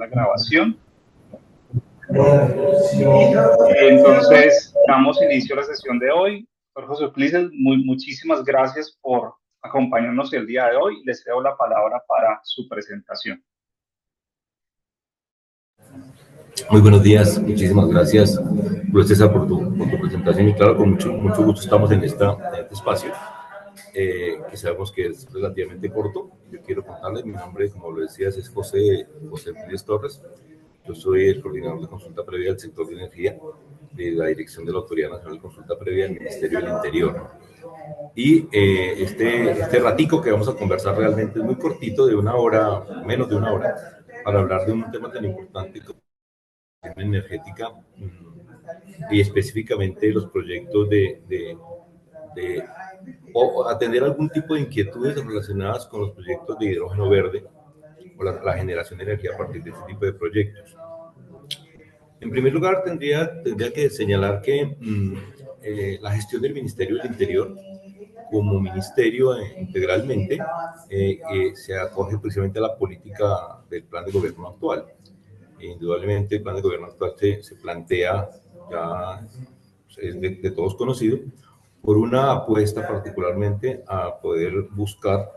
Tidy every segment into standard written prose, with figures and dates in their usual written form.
la grabación. Entonces, damos inicio a la sesión de hoy. Doctor José Ulises, muchísimas gracias por acompañarnos el día de hoy. Les cedo la palabra para su presentación. Muy buenos días, muchísimas gracias, Julio César, por tu presentación. Y claro, con mucho gusto estamos en este espacio, que sabemos que es relativamente corto. Yo quiero contarles, mi nombre, como lo decías, es José Pérez Torres. Yo soy el coordinador de consulta previa del sector de energía de la Dirección de la Autoridad Nacional de Consulta Previa del Ministerio del Interior. Y este ratico que vamos a conversar realmente es muy cortito, de una hora, menos de una hora, para hablar de un tema tan importante como energética y específicamente los proyectos o atender algún tipo de inquietudes relacionadas con los proyectos de hidrógeno verde o la generación de energía a partir de este tipo de proyectos. En primer lugar, tendría que señalar que la gestión del Ministerio del Interior como ministerio integralmente se acoge precisamente a la política del plan de gobierno actual. Indudablemente el plan de gobierno actual se plantea, ya es de todos conocido, por una apuesta particularmente a poder buscar,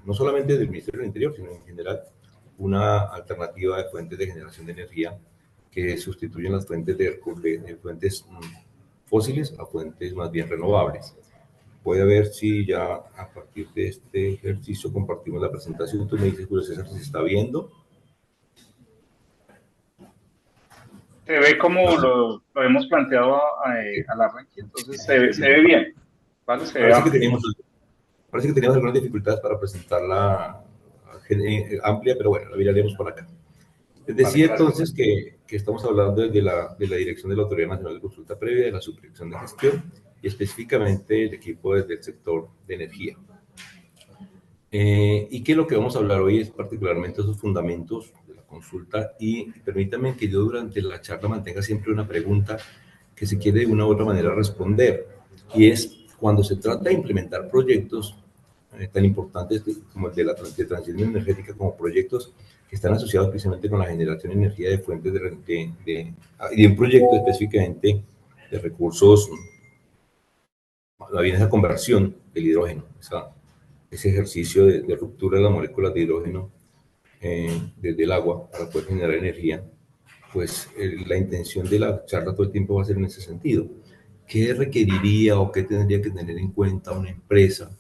no solamente del Ministerio del Interior, sino en general, una alternativa de fuentes de generación de energía que sustituyen las fuentes de fuentes fósiles a fuentes más bien renovables. Voy a ver si ya a partir de este ejercicio compartimos la presentación. Tú me dices, Julio César, si se está viendo. Se ve como lo hemos planteado al arranque, entonces se ve bien, ¿vale? Parece que teníamos algunas dificultades para presentarla amplia, pero bueno, la miraremos por acá. Les decía entonces que estamos hablando de la Dirección de la Autoridad Nacional de Consulta Previa, de la Subdirección de Gestión y específicamente el equipo desde el sector de energía. Y que lo que vamos a hablar hoy es particularmente esos fundamentos de la consulta, y permítanme que yo durante la charla mantenga siempre una pregunta que se quiere de una u otra manera responder, y es cuando se trata de implementar proyectos tan importantes como el de la transición energética, como proyectos que están asociados precisamente con la generación de energía de fuentes y un proyecto específicamente de recursos, bien esa conversión del hidrógeno, ese ejercicio de ruptura de las moléculas de hidrógeno desde el agua para poder generar energía, pues la intención de la charla todo el tiempo va a ser en ese sentido. ¿Qué requeriría o qué tendría que tener en cuenta una empresa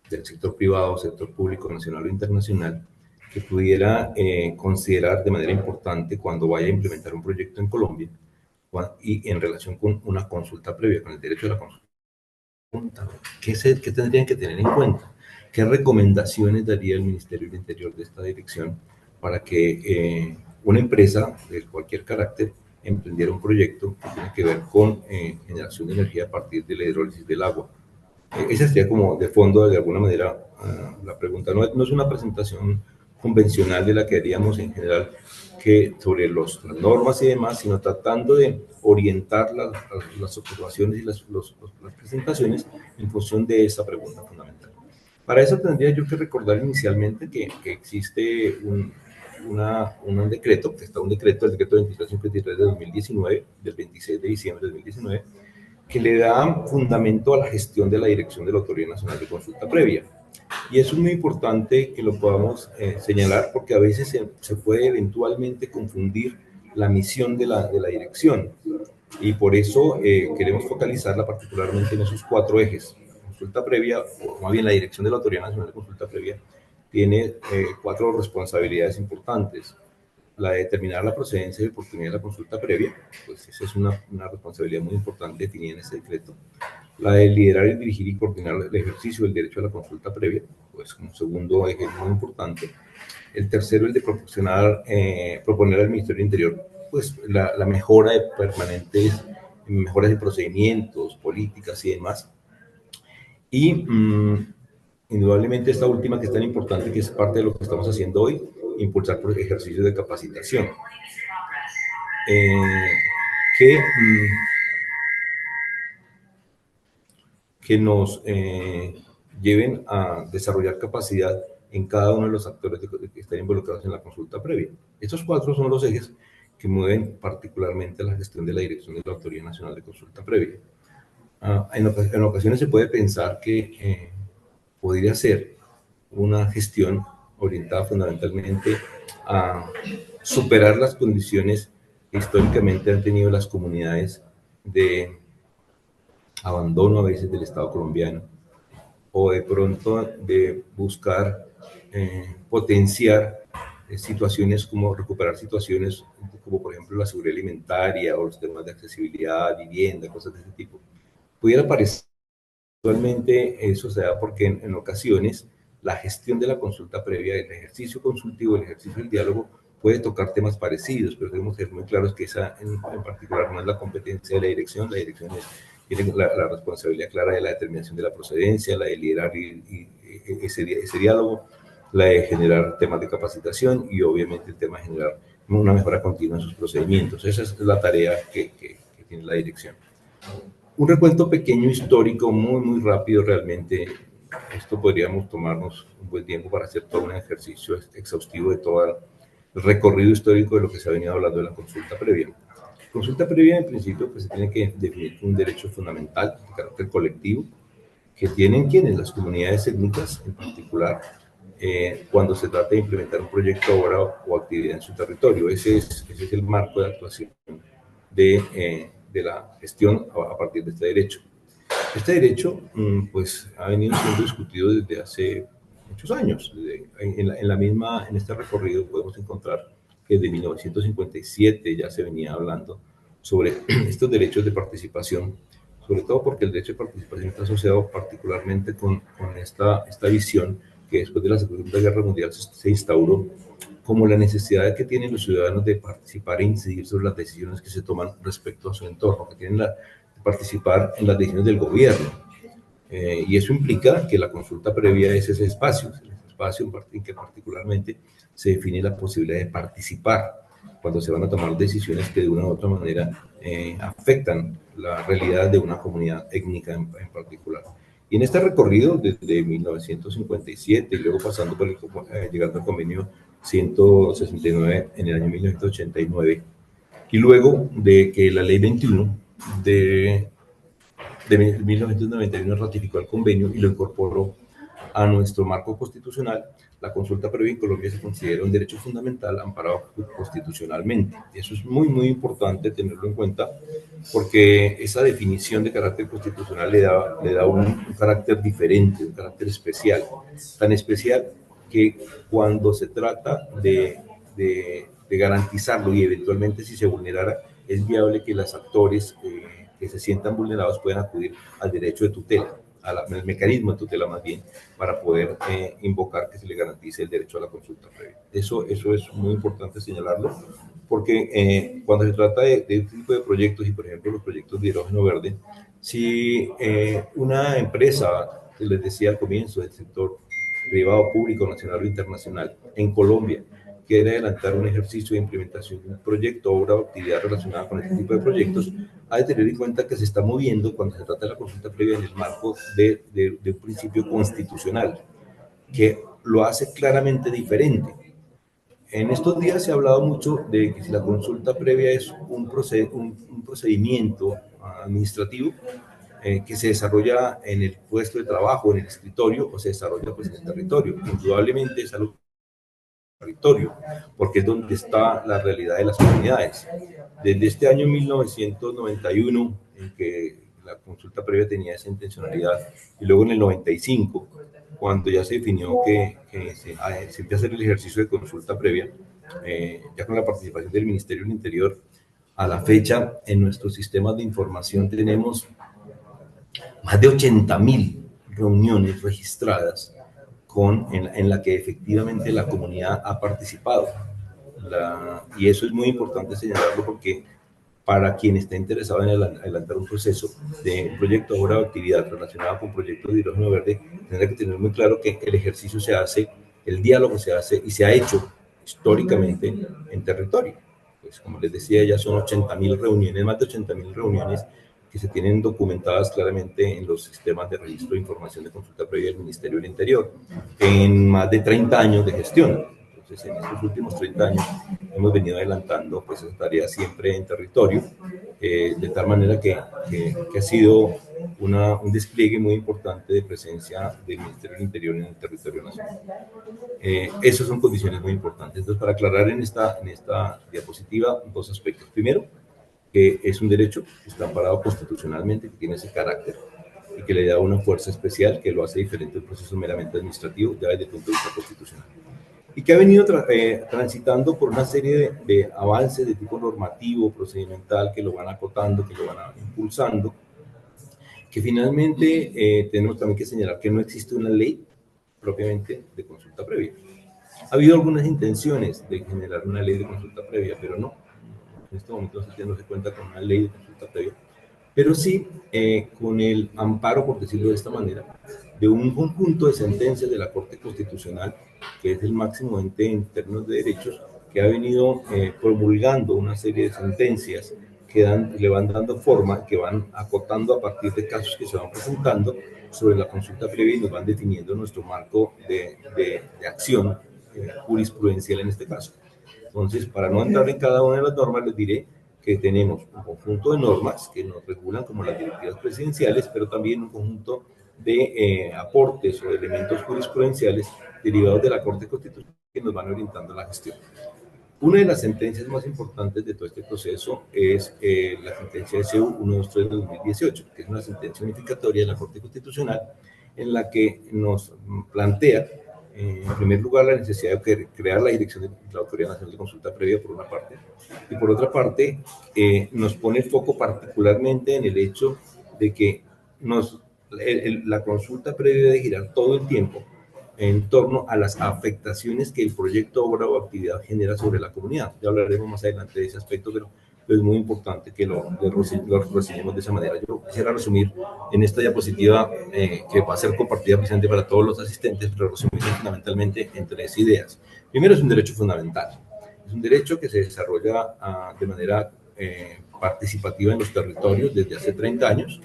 del sector privado, sector público, nacional o internacional, que pudiera considerar de manera importante cuando vaya a implementar un proyecto en Colombia y en relación con una consulta previa, con el derecho a la consulta? ¿Qué tendrían que tener en cuenta? ¿Qué recomendaciones daría el Ministerio del Interior de esta dirección para que una empresa de cualquier carácter emprendiera un proyecto que tiene que ver con generación de energía a partir de la hidrólisis del agua? Esa sería como de fondo, de alguna manera, la pregunta. No es una presentación convencional de la que haríamos en general sobre las normas y demás, sino tratando de orientar las observaciones y las presentaciones en función de esa pregunta fundamental. Para eso tendría yo que recordar inicialmente que existe un decreto, el decreto 2353 de 2019, del 26 de diciembre de 2019, que le da fundamento a la gestión de la Dirección de la Autoridad Nacional de Consulta Previa. Y eso es muy importante que lo podamos señalar, porque a veces se puede eventualmente confundir la misión de la dirección, y por eso queremos focalizarla particularmente en esos 4 ejes. Consulta previa, o más bien la Dirección de la Autoridad Nacional de Consulta Previa, tiene 4 responsabilidades importantes. La de determinar la procedencia y oportunidad de la consulta previa, pues esa es una responsabilidad muy importante definida en este decreto. La de liderar, dirigir y coordinar el ejercicio del derecho a la consulta previa, pues como segundo eje muy importante. El tercero, el de proponer al Ministerio del Interior pues la mejora de permanentes, mejoras de procedimientos, políticas y demás. Y indudablemente esta última, que es tan importante, que es parte de lo que estamos haciendo hoy, impulsar ejercicios de capacitación que nos lleven a desarrollar capacidad en cada uno de los actores que están involucrados en la consulta previa. Estos 4 son los ejes que mueven particularmente la gestión de la dirección de la Autoridad Nacional de Consulta Previa. En ocasiones se puede pensar que podría ser una gestión orientada fundamentalmente a superar las condiciones que históricamente han tenido las comunidades de abandono a veces del Estado colombiano, o de pronto de buscar potenciar situaciones como recuperar situaciones como por ejemplo la seguridad alimentaria o los temas de accesibilidad, vivienda, cosas de ese tipo. Pudiera parecer actualmente eso se da porque en ocasiones la gestión de la consulta previa, el ejercicio consultivo, el ejercicio del diálogo puede tocar temas parecidos, pero debemos ser muy claros que esa en particular no es la competencia de la dirección tiene la responsabilidad clara de la determinación de la procedencia, la de liderar ese diálogo, la de generar temas de capacitación y obviamente el tema de generar una mejora continua en sus procedimientos. Esa es la tarea que tiene la dirección. Un recuento pequeño histórico, muy rápido realmente. Esto podríamos tomarnos un buen tiempo para hacer todo un ejercicio exhaustivo de todo el recorrido histórico de lo que se ha venido hablando de la consulta previa. Consulta previa, en principio, pues se tiene que definir un derecho fundamental de carácter colectivo que tienen quienes, las comunidades étnicas en particular, cuando se trata de implementar un proyecto, obra o actividad en su territorio. Ese es el marco de actuación de la gestión a partir de este derecho. Este derecho, pues, ha venido siendo discutido desde hace muchos años. En este recorrido podemos encontrar que desde 1957 ya se venía hablando sobre estos derechos de participación, sobre todo porque el derecho de participación está asociado particularmente con esta visión que después de la Segunda Guerra Mundial se instauró como la necesidad que tienen los ciudadanos de participar e incidir sobre las decisiones que se toman respecto a su entorno, que tienen de participar en las decisiones del gobierno. Y eso implica que la consulta previa es ese espacio en que particularmente se define la posibilidad de participar cuando se van a tomar decisiones que de una u otra manera afectan la realidad de una comunidad étnica en particular. Y en este recorrido, desde 1957 y luego pasando por llegando al convenio 169 en el año 1989, y luego de que la ley 21 de 1991 ratificó el convenio y lo incorporó a nuestro marco constitucional, la consulta previa en Colombia se considera un derecho fundamental amparado constitucionalmente. Eso es muy importante tenerlo en cuenta porque esa definición de carácter constitucional le da un carácter diferente, un carácter especial, tan especial que cuando se trata de garantizarlo y eventualmente si se vulnerara, es viable que los actores que se sientan vulnerados puedan acudir al derecho de tutela, al mecanismo de tutela más bien, para poder invocar que se le garantice el derecho a la consulta previa. Eso es muy importante señalarlo, porque cuando se trata de este tipo de proyectos, y por ejemplo los proyectos de hidrógeno verde, si una empresa, les decía al comienzo, del sector privado, público, nacional o internacional, en Colombia, quiere adelantar un ejercicio de implementación de un proyecto, obra o actividad relacionada con este tipo de proyectos, hay que tener en cuenta que se está moviendo cuando se trata de la consulta previa en el marco de un principio constitucional, que lo hace claramente diferente. En estos días se ha hablado mucho de que si la consulta previa es un procedimiento administrativo que se desarrolla en el puesto de trabajo, en el escritorio, o se desarrolla pues, en el territorio. Indudablemente es algo territorio, porque es donde está la realidad de las comunidades. Desde este año 1991, en que la consulta previa tenía esa intencionalidad, y luego en el 95, cuando ya se definió que se empieza a hacer el ejercicio de consulta previa, ya con la participación del Ministerio del Interior, a la fecha, en nuestros sistemas de información tenemos más de 80.000 reuniones registradas en la que efectivamente la comunidad ha participado. Y eso es muy importante señalarlo porque para quien está interesado en adelantar un proceso de un proyecto, obra o actividad relacionada con proyectos de hidrógeno verde, tendrá que tener muy claro que el ejercicio se hace, el diálogo se hace y se ha hecho históricamente en territorio. Pues como les decía, ya son 80.000 reuniones, más de 80.000 reuniones que se tienen documentadas claramente en los sistemas de registro de información de consulta previa del Ministerio del Interior, en más de 30 años de gestión. Entonces, en estos últimos 30 años hemos venido adelantando pues esa tarea siempre en territorio, de tal manera que ha sido un despliegue muy importante de presencia del Ministerio del Interior en el territorio nacional. Esas son condiciones muy importantes. Entonces, para aclarar en esta diapositiva, dos aspectos. Primero, que es un derecho que está amparado constitucionalmente, que tiene ese carácter y que le da una fuerza especial que lo hace diferente del proceso meramente administrativo ya desde el punto de vista constitucional. Y que ha venido transitando por una serie de avances de tipo normativo, procedimental, que lo van acotando, que lo van impulsando, que finalmente tenemos también que señalar que no existe una ley propiamente de consulta previa. Ha habido algunas intenciones de generar una ley de consulta previa, pero no. En este momento no se cuenta con una ley de consulta previa, pero sí con el amparo, por decirlo de esta manera, de un conjunto de sentencias de la Corte Constitucional, que es el máximo ente en términos de derechos, que ha venido promulgando una serie de sentencias que le van dando forma, que van acotando a partir de casos que se van presentando sobre la consulta previa y nos van definiendo nuestro marco de acción jurisprudencial en este caso. Entonces, para no entrar en cada una de las normas, les diré que tenemos un conjunto de normas que nos regulan como las directivas presidenciales, pero también un conjunto de aportes o de elementos jurisprudenciales derivados de la Corte Constitucional que nos van orientando la gestión. Una de las sentencias más importantes de todo este proceso es la sentencia SU 123 de 2018, que es una sentencia unificatoria de la Corte Constitucional en la que nos plantea, en primer lugar, la necesidad de crear la dirección de la Autoridad Nacional de Consulta Previa, por una parte, y por otra parte, nos pone el foco particularmente en el hecho de que la consulta previa debe girar todo el tiempo en torno a las afectaciones que el proyecto, obra o actividad genera sobre la comunidad. Ya hablaremos más adelante de ese aspecto, pero es muy importante que lo reseñemos de esa manera. Yo quisiera resumir en esta diapositiva, que va a ser compartida precisamente para todos los asistentes, pero resumir fundamentalmente en tres ideas. Primero, es un derecho fundamental. Es un derecho que se desarrolla de manera participativa en los territorios desde hace 30 años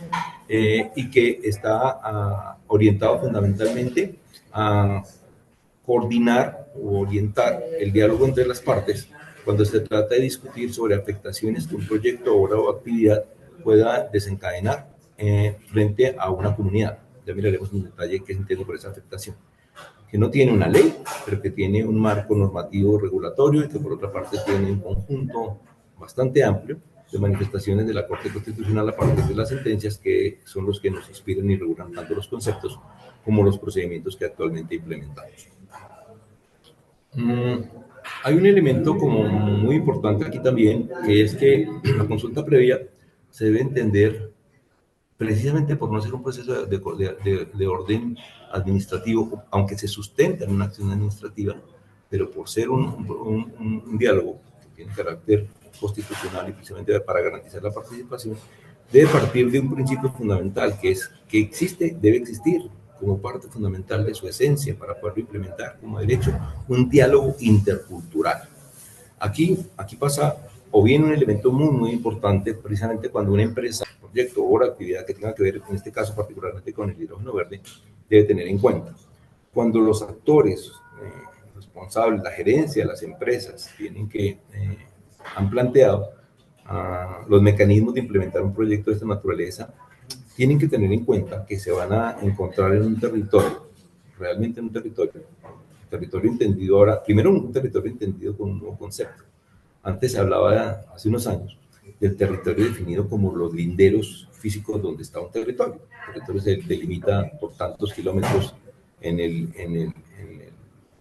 y que está orientado fundamentalmente a coordinar o orientar el diálogo entre las partes cuando se trata de discutir sobre afectaciones que un proyecto, obra o actividad pueda desencadenar frente a una comunidad. Ya miraremos en detalle qué se entiende por esa afectación, que no tiene una ley, pero que tiene un marco normativo regulatorio y que por otra parte tiene un conjunto bastante amplio de manifestaciones de la Corte Constitucional a partir de las sentencias, que son los que nos inspiran y regulan tanto los conceptos como los procedimientos que actualmente implementamos. Hay un elemento como muy importante aquí también, que es que la consulta previa se debe entender precisamente por no ser un proceso de orden administrativo, aunque se sustenta en una acción administrativa, pero por ser un diálogo que tiene carácter constitucional y precisamente para garantizar la participación, debe partir de un principio fundamental, que es que existe, debe existir como parte fundamental de su esencia para poderlo implementar como derecho, un diálogo intercultural. Aquí pasa o bien un elemento muy importante, precisamente cuando una empresa, proyecto o actividad que tenga que ver, en este caso particularmente con el hidrógeno verde, debe tener en cuenta. Cuando los actores responsables, la gerencia de las empresas, han planteado los mecanismos de implementar un proyecto de esta naturaleza, tienen que tener en cuenta que se van a encontrar en un territorio, realmente en un territorio entendido ahora, primero un territorio entendido con un nuevo concepto. Antes se hablaba, hace unos años, del territorio definido como los linderos físicos donde está un territorio. El territorio se delimita por tantos kilómetros en el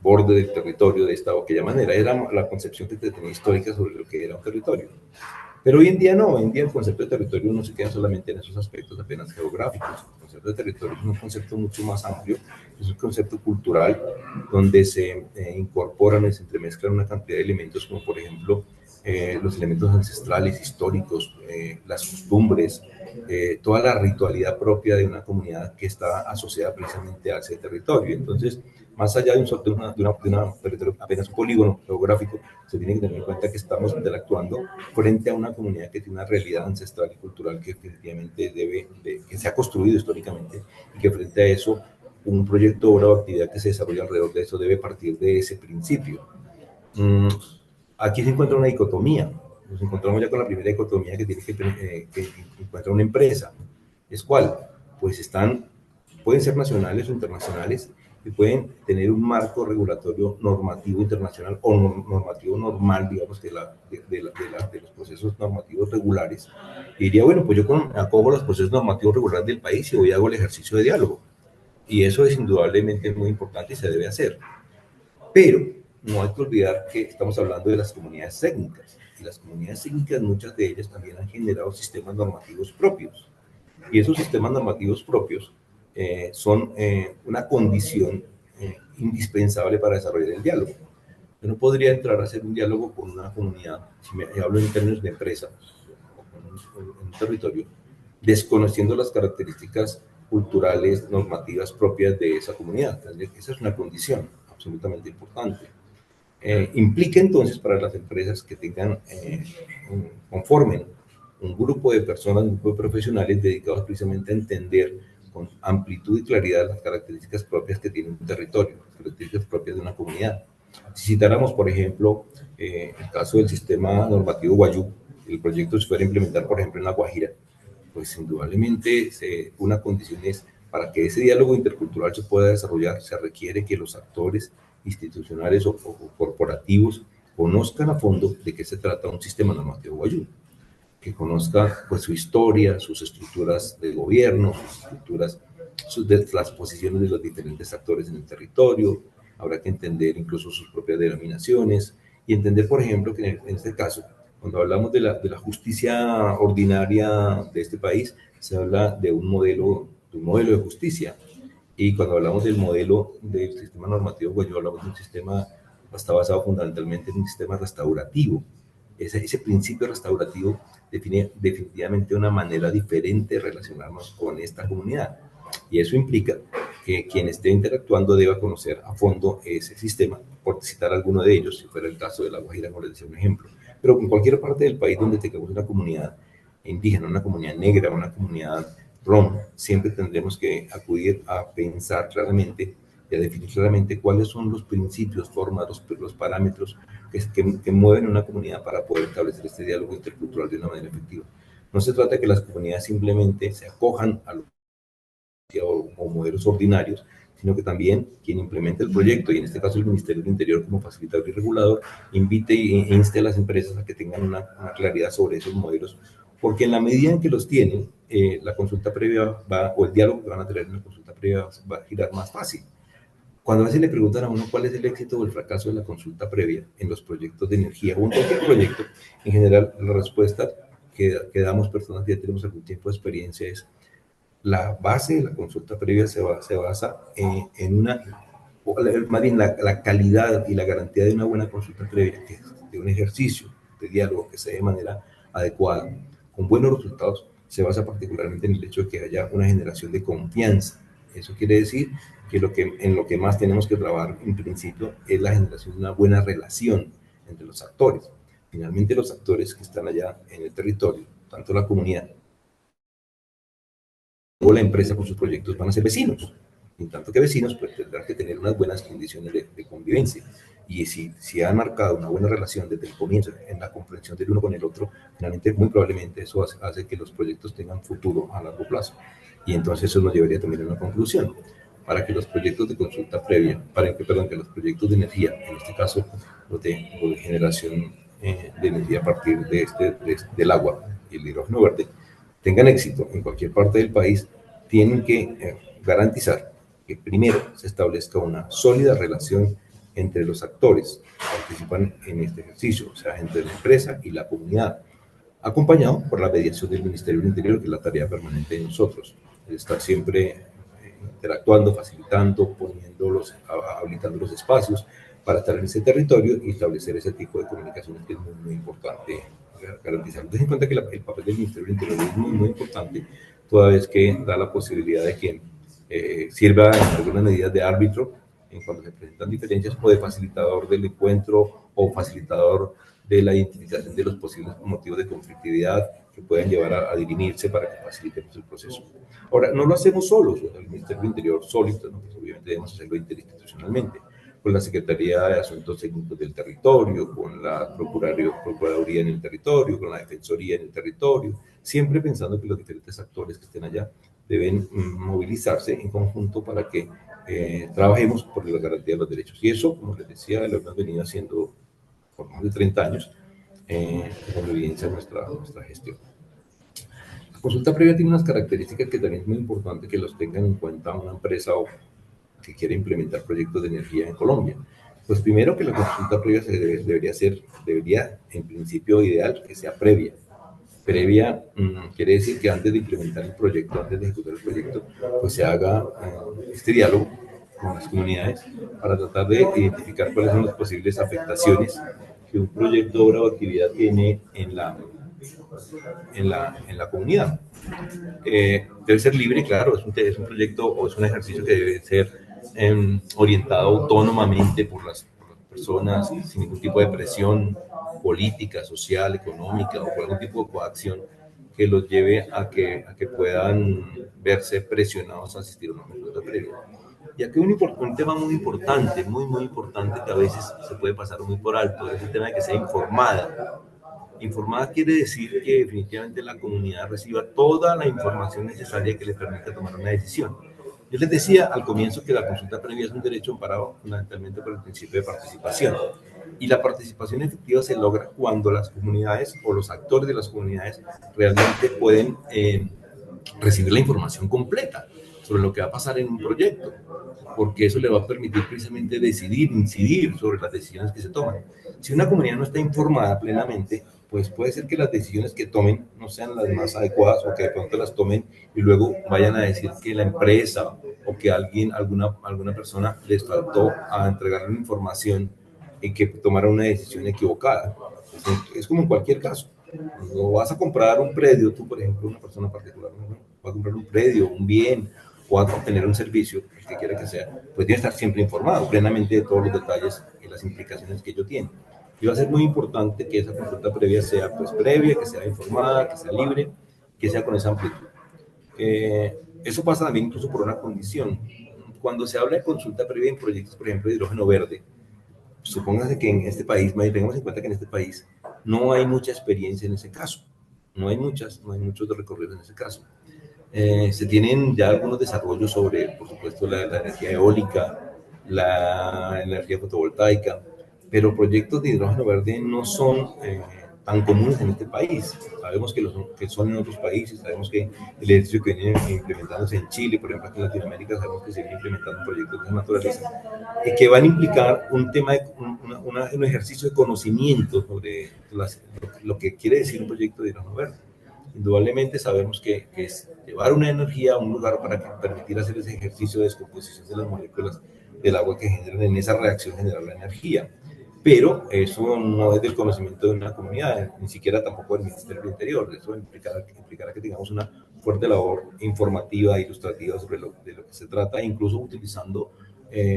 borde del territorio de esta o aquella manera. Era la concepción que tenía histórica sobre lo que era un territorio. Pero hoy en día no, hoy en día el concepto de territorio no se queda solamente en esos aspectos apenas geográficos. El concepto de territorio es un concepto mucho más amplio, es un concepto cultural donde se incorporan y se entremezclan una cantidad de elementos como por ejemplo los elementos ancestrales, históricos, las costumbres, toda la ritualidad propia de una comunidad que está asociada precisamente a ese territorio. Entonces, más allá de un territorio, apenas un polígono geográfico, se tiene que tener en cuenta que estamos interactuando frente a una comunidad que tiene una realidad ancestral y cultural que definitivamente que se ha construido históricamente, y que frente a eso, un proyecto, obra o actividad que se desarrolla alrededor de eso debe partir de ese principio. Aquí se encuentra una dicotomía. Nos encontramos ya con la primera dicotomía que tiene que encuentra una empresa. ¿Es cuál? Pues pueden ser nacionales o internacionales, y pueden tener un marco regulatorio normativo internacional o normativo normal, digamos, de los procesos normativos regulares. Y diría, bueno, pues yo acojo los procesos normativos regulares del país y hago el ejercicio de diálogo. Y eso es indudablemente muy importante y se debe hacer. Pero no hay que olvidar que estamos hablando de las comunidades étnicas. Y las comunidades étnicas, muchas de ellas también han generado sistemas normativos propios. Y esos sistemas normativos propios son una condición indispensable para desarrollar el diálogo. Yo no podría entrar a hacer un diálogo con una comunidad, si me hablo en términos de empresa, o en un territorio, desconociendo las características culturales, normativas propias de esa comunidad. Esa es una condición absolutamente importante. Implica entonces para las empresas que conformen un grupo de personas, un grupo de profesionales dedicados precisamente a entender con amplitud y claridad las características propias que tiene un territorio, las características propias de una comunidad. Si citáramos, por ejemplo, el caso del sistema normativo Guayú, el proyecto se fuera a implementar, por ejemplo, en La Guajira, pues indudablemente una condición es, para que ese diálogo intercultural se pueda desarrollar, se requiere que los actores institucionales o corporativos conozcan a fondo de qué se trata un sistema normativo Guayú, que conozca pues su historia, sus estructuras de gobierno, sus estructuras, las posiciones de los diferentes actores en el territorio. Habrá que entender incluso sus propias denominaciones y entender, por ejemplo, que en este caso, cuando hablamos de la justicia ordinaria de este país, se habla de un modelo de justicia. Y cuando hablamos del modelo del sistema normativo, pues yo hablamos de un sistema que está basado fundamentalmente en un sistema restaurativo. Ese principio restaurativo define definitivamente una manera diferente de relacionarnos con esta comunidad. Y eso implica que quien esté interactuando deba conocer a fondo ese sistema, por citar alguno de ellos, si fuera el caso de La Guajira, como les decía un ejemplo. Pero en cualquier parte del país donde tengamos una comunidad indígena, una comunidad negra, una comunidad rom, siempre tendremos que acudir a pensar claramente y a definir claramente cuáles son los principios, formas, los parámetros que mueven una comunidad para poder establecer este diálogo intercultural de una manera efectiva. No se trata de que las comunidades simplemente se acojan a los o modelos ordinarios, sino que también quien implemente el proyecto, y en este caso el Ministerio del Interior como facilitador y regulador, invite e inste a las empresas a que tengan una claridad sobre esos modelos, porque en la medida en que los tienen, la consulta previa o el diálogo que van a tener en la consulta previa va a girar más fácil. Cuando a veces le preguntan a uno cuál es el éxito o el fracaso de la consulta previa en los proyectos de energía o en cualquier proyecto, en general la respuesta que damos personas que ya tenemos algún tiempo de experiencia es: la base de la consulta previa se basa en más bien la calidad y la garantía de una buena consulta previa, que es de un ejercicio de diálogo que se dé de manera adecuada, con buenos resultados, se basa particularmente en el hecho de que haya una generación de confianza. Eso quiere decir que en lo que más tenemos que trabajar en principio es la generación de una buena relación entre los actores. Finalmente, los actores que están allá en el territorio, tanto la comunidad o la empresa con sus proyectos, van a ser vecinos. En tanto que vecinos, pues tendrán que tener unas buenas condiciones de convivencia. Y si han marcado una buena relación desde el comienzo, en la comprensión del uno con el otro, finalmente, muy probablemente eso hace que los proyectos tengan futuro a largo plazo. Y entonces eso nos llevaría también a una conclusión. Para que los proyectos de consulta previa, que los proyectos de energía, en este caso los de generación de energía a partir del agua y el hidrógeno verde, tengan éxito en cualquier parte del país, tienen que garantizar que primero se establezca una sólida relación entre los actores que participan en este ejercicio, o sea, entre la empresa y la comunidad, acompañado por la mediación del Ministerio del Interior, que es la tarea permanente de nosotros, estar siempre interactuando, facilitando, habilitando los espacios, para estar en ese territorio y establecer ese tipo de comunicaciones que es muy, muy importante garantizar. Entonces, en cuenta que el papel del Ministerio del Interior es muy, muy importante, toda vez que da la posibilidad de que sirva en algunas medidas de árbitro en cuando se presentan diferencias, o de facilitador del encuentro o facilitador de la identificación de los posibles motivos de conflictividad que pueden llevar a dirimirse para que facilitemos el proceso. Ahora, no lo hacemos solos, el Ministerio del Interior solito, ¿no? Pues obviamente debemos hacerlo interinstitucionalmente, con la Secretaría de Asuntos Técnicos del Territorio, con la Procuraduría en el territorio, con la Defensoría en el territorio, siempre pensando que los diferentes actores que estén allá deben movilizarse en conjunto para que trabajemos por la garantía de los derechos. Y eso, como les decía, lo hemos venido haciendo por más de 30 años, como evidencia nuestra gestión. La consulta previa tiene unas características que también es muy importante que los tengan en cuenta una empresa o que quiere implementar proyectos de energía en Colombia. Pues primero que la consulta previa debería en principio ideal que sea previa. Previa quiere decir que antes de implementar el proyecto, antes de ejecutar el proyecto, pues se haga este diálogo con las comunidades para tratar de identificar cuáles son las posibles afectaciones que un proyecto, obra o actividad tiene en la comunidad. Debe ser libre, claro, es un proyecto o es un ejercicio que debe ser orientado autónomamente por las personas, sin ningún tipo de presión política, social, económica o por algún tipo de coacción que los lleve a que puedan verse presionados a asistir a una consulta previa. Y aquí un tema muy importante, muy importante, que a veces se puede pasar muy por alto, es el tema de que sea informada. Informada quiere decir que definitivamente la comunidad reciba toda la información necesaria que le permita tomar una decisión. Yo les decía al comienzo que la consulta previa es un derecho amparado fundamentalmente por el principio de participación. Y la participación efectiva se logra cuando las comunidades o los actores de las comunidades realmente pueden recibir la información completa sobre lo que va a pasar en un proyecto, porque eso le va a permitir precisamente decidir, incidir sobre las decisiones que se toman. Si una comunidad no está informada plenamente, pues puede ser que las decisiones que tomen no sean las más adecuadas o que de pronto las tomen y luego vayan a decir que la empresa o que alguna persona les faltó a entregar una información y que tomaron una decisión equivocada. Es como en cualquier caso. Cuando vas a comprar un predio, tú, por ejemplo, una persona particular, ¿no? Va a comprar un predio, un bien, o a obtener un servicio, el que quiera que sea, pues tiene que estar siempre informado plenamente de todos los detalles y las implicaciones que ello tiene. Y va a ser muy importante que esa consulta previa sea pues previa, que sea informada, que sea libre, que sea con esa amplitud. Eso pasa también incluso por una condición. Cuando se habla de consulta previa en proyectos, por ejemplo, de hidrógeno verde, supóngase que en este país, tengamos en cuenta que en este país no hay mucha experiencia en ese caso, no hay muchos recorridos en ese caso. Se tienen ya algunos desarrollos sobre, por supuesto, la energía eólica, la energía fotovoltaica, pero proyectos de hidrógeno verde no son tan comunes en este país. Sabemos que son en otros países, sabemos que el ejercicio que viene implementándose en Chile, por ejemplo, aquí en Latinoamérica, sabemos que se viene implementando proyectos de esa naturaleza, que van a implicar un tema, un ejercicio de conocimiento sobre lo que quiere decir un proyecto de hidrógeno verde. Indudablemente sabemos que es llevar una energía a un lugar para permitir hacer ese ejercicio de descomposición de las moléculas del agua que generan en esa reacción generar la energía. Pero eso no es del conocimiento de una comunidad, ni siquiera tampoco del Ministerio del Interior. Eso implicará que tengamos una fuerte labor informativa e ilustrativa sobre de lo que se trata, incluso utilizando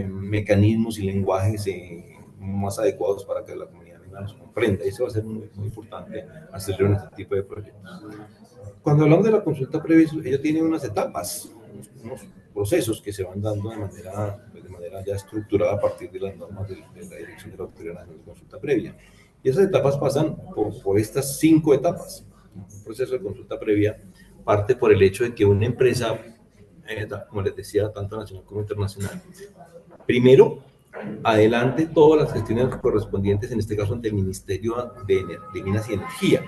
mecanismos y lenguajes más adecuados para que la comunidad nos comprenda. Eso va a ser muy importante hacerlo en este tipo de proyectos. Cuando hablamos de la consulta previa, ella tiene unas etapas, unos procesos que se van dando de manera ya estructurada a partir de las normas de la Dirección de la Autoridad Nacional de Consulta Previa. Y esas etapas pasan por estas 5 etapas. Un proceso de consulta previa parte por el hecho de que una empresa, como les decía, tanto nacional como internacional, primero adelante todas las gestiones correspondientes, en este caso ante el Ministerio de Minas y Energía,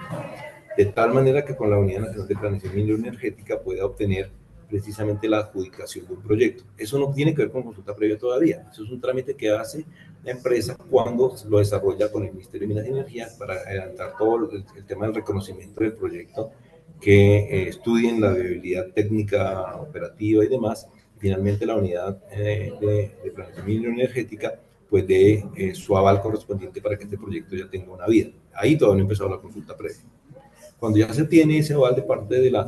de tal manera que con la Unidad Nacional de Planeación Minero-Energética pueda obtener precisamente la adjudicación de un proyecto. Eso no tiene que ver con consulta previa todavía, eso es un trámite que hace la empresa cuando lo desarrolla con el Ministerio de Minas y Energía para adelantar todo el tema del reconocimiento del proyecto, que estudien la viabilidad técnica, operativa y demás. Finalmente la Unidad de Planeación Minero-Energética pues dé su aval correspondiente para que este proyecto ya tenga una vida. Ahí todavía no ha empezado la consulta previa. Cuando ya se tiene ese aval de parte de las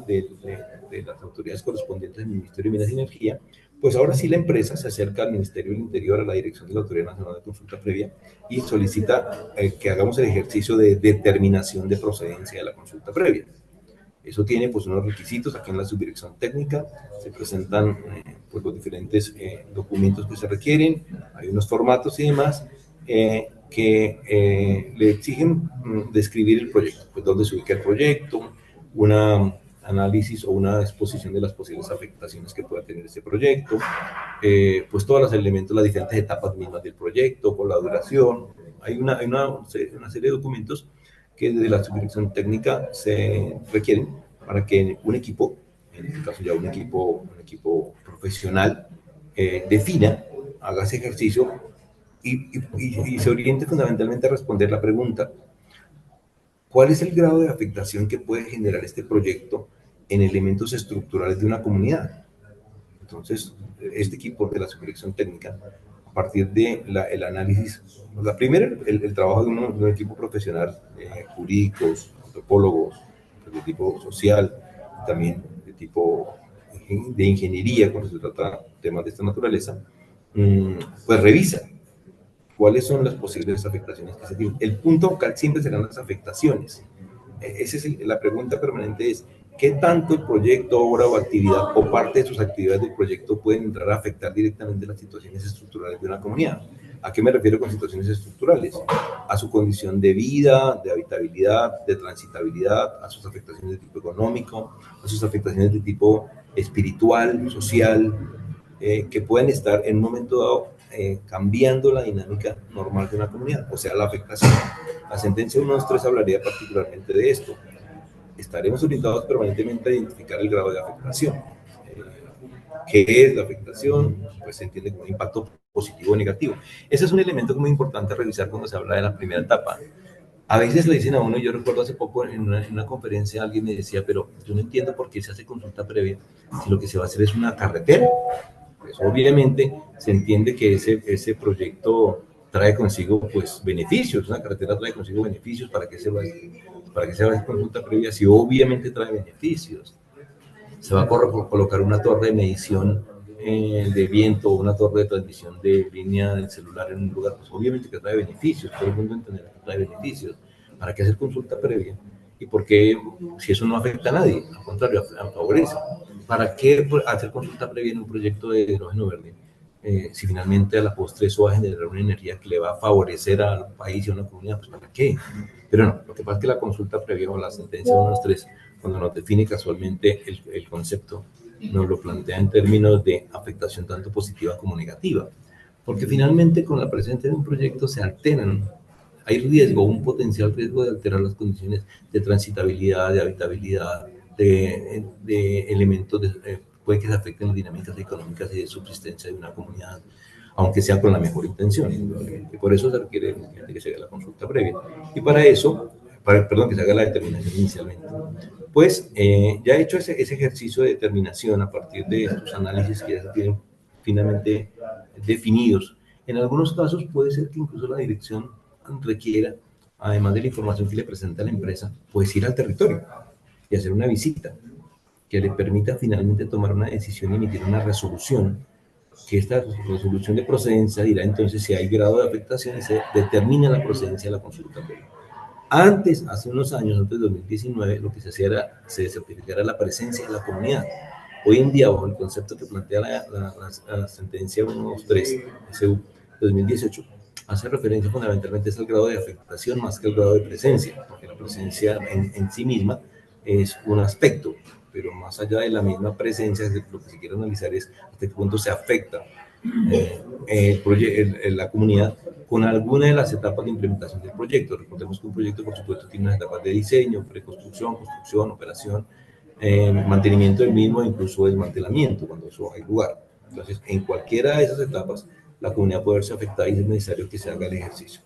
autoridades correspondientes del Ministerio de Minas y Energía, pues ahora sí la empresa se acerca al Ministerio del Interior, a la dirección de la Autoridad Nacional de Consulta Previa, y solicita que hagamos el ejercicio de determinación de procedencia de la consulta previa. Eso tiene pues unos requisitos. Aquí en la subdirección técnica se presentan pues los diferentes documentos que se requieren, hay unos formatos y demás que le exigen describir el proyecto, pues dónde se ubica el proyecto, una análisis o una exposición de las posibles afectaciones que pueda tener este proyecto, pues todos los elementos, las diferentes etapas mismas del proyecto, con la duración. Hay una serie de documentos que desde la subdirección técnica se requieren para que un equipo, en este caso ya un equipo profesional, defina, haga ese ejercicio y se oriente fundamentalmente a responder la pregunta: ¿cuál es el grado de afectación que puede generar este proyecto en elementos estructurales de una comunidad? Entonces, este equipo de la subdirección técnica, a partir del análisis, la primera, el trabajo de un equipo profesional, jurídicos, antropólogos, de tipo social, también de tipo de ingeniería, cuando se trata de temas de esta naturaleza, pues revisa cuáles son las posibles afectaciones que se tienen. El punto focal siempre serán las afectaciones. Esa es la pregunta permanente: es ¿qué tanto el proyecto, obra o actividad o parte de sus actividades del proyecto pueden entrar a afectar directamente las situaciones estructurales de una comunidad? ¿A qué me refiero con situaciones estructurales? A su condición de vida, de habitabilidad, de transitabilidad, a sus afectaciones de tipo económico, a sus afectaciones de tipo espiritual, social, que pueden estar en un momento dado cambiando la dinámica normal de una comunidad, o sea, la afectación. La sentencia 123 hablaría particularmente de esto. Estaremos orientados permanentemente a identificar el grado de afectación. ¿Qué es la afectación? Pues se entiende como un impacto positivo o negativo. Ese es un elemento muy importante a revisar cuando se habla de la primera etapa. A veces le dicen a uno, yo recuerdo hace poco en una conferencia alguien me decía, pero yo no entiendo por qué se hace consulta previa si lo que se va a hacer es una carretera. Pues obviamente se entiende que ese proyecto trae consigo pues beneficios, una carretera trae consigo beneficios. ¿Para qué se va a hacer consulta previa si obviamente trae beneficios? Se va a colocar una torre de medición de viento o una torre de transmisión de línea del celular en un lugar, pues obviamente que trae beneficios, todo el mundo entenderá que trae beneficios. ¿Para qué hacer consulta previa? ¿Y por qué, si eso no afecta a nadie? Al contrario, favorece. ¿Para qué hacer consulta previa en un proyecto de hidrógeno verde? Si finalmente a la postre eso va a generar una energía que le va a favorecer al país y a una comunidad, pues ¿para qué? Pero no, lo que pasa es que la consulta previa o la sentencia 123, cuando nos define casualmente el concepto, nos lo plantea en términos de afectación tanto positiva como negativa, porque finalmente con la presencia de un proyecto se alteran, hay riesgo, un potencial riesgo de alterar las condiciones de transitabilidad, de habitabilidad, de elementos, puede que se afecten las dinámicas económicas y de subsistencia de una comunidad, aunque sea con la mejor intención, indudablemente. Por eso se requiere que se haga la consulta previa. Y para eso, perdón, que se haga la determinación inicialmente. Pues ya hecho ese ejercicio de determinación a partir de estos análisis que ya se tienen finalmente definidos, en algunos casos puede ser que incluso la dirección requiera, además de la información que le presenta la empresa, pues ir al territorio y hacer una visita que le permita finalmente tomar una decisión y emitir una resolución, que esta resolución de procedencia dirá entonces si hay grado de afectación y se determina la procedencia de la consulta previa. Antes, hace unos años, antes de 2019, lo que se hacía era, se certificara la presencia de la comunidad. Hoy en día, bajo el concepto que plantea la sentencia 123 SU 2018, hace referencia fundamentalmente al grado de afectación más que al grado de presencia, porque la presencia en sí misma es un aspecto, pero más allá de la misma presencia, lo que se quiere analizar es hasta qué punto se afecta la comunidad con alguna de las etapas de implementación del proyecto. Recordemos que un proyecto, por supuesto, tiene unas etapas de diseño, preconstrucción, construcción, operación, mantenimiento del mismo e incluso desmantelamiento, cuando eso hay lugar. Entonces, en cualquiera de esas etapas, la comunidad puede verse afectada y es necesario que se haga el ejercicio.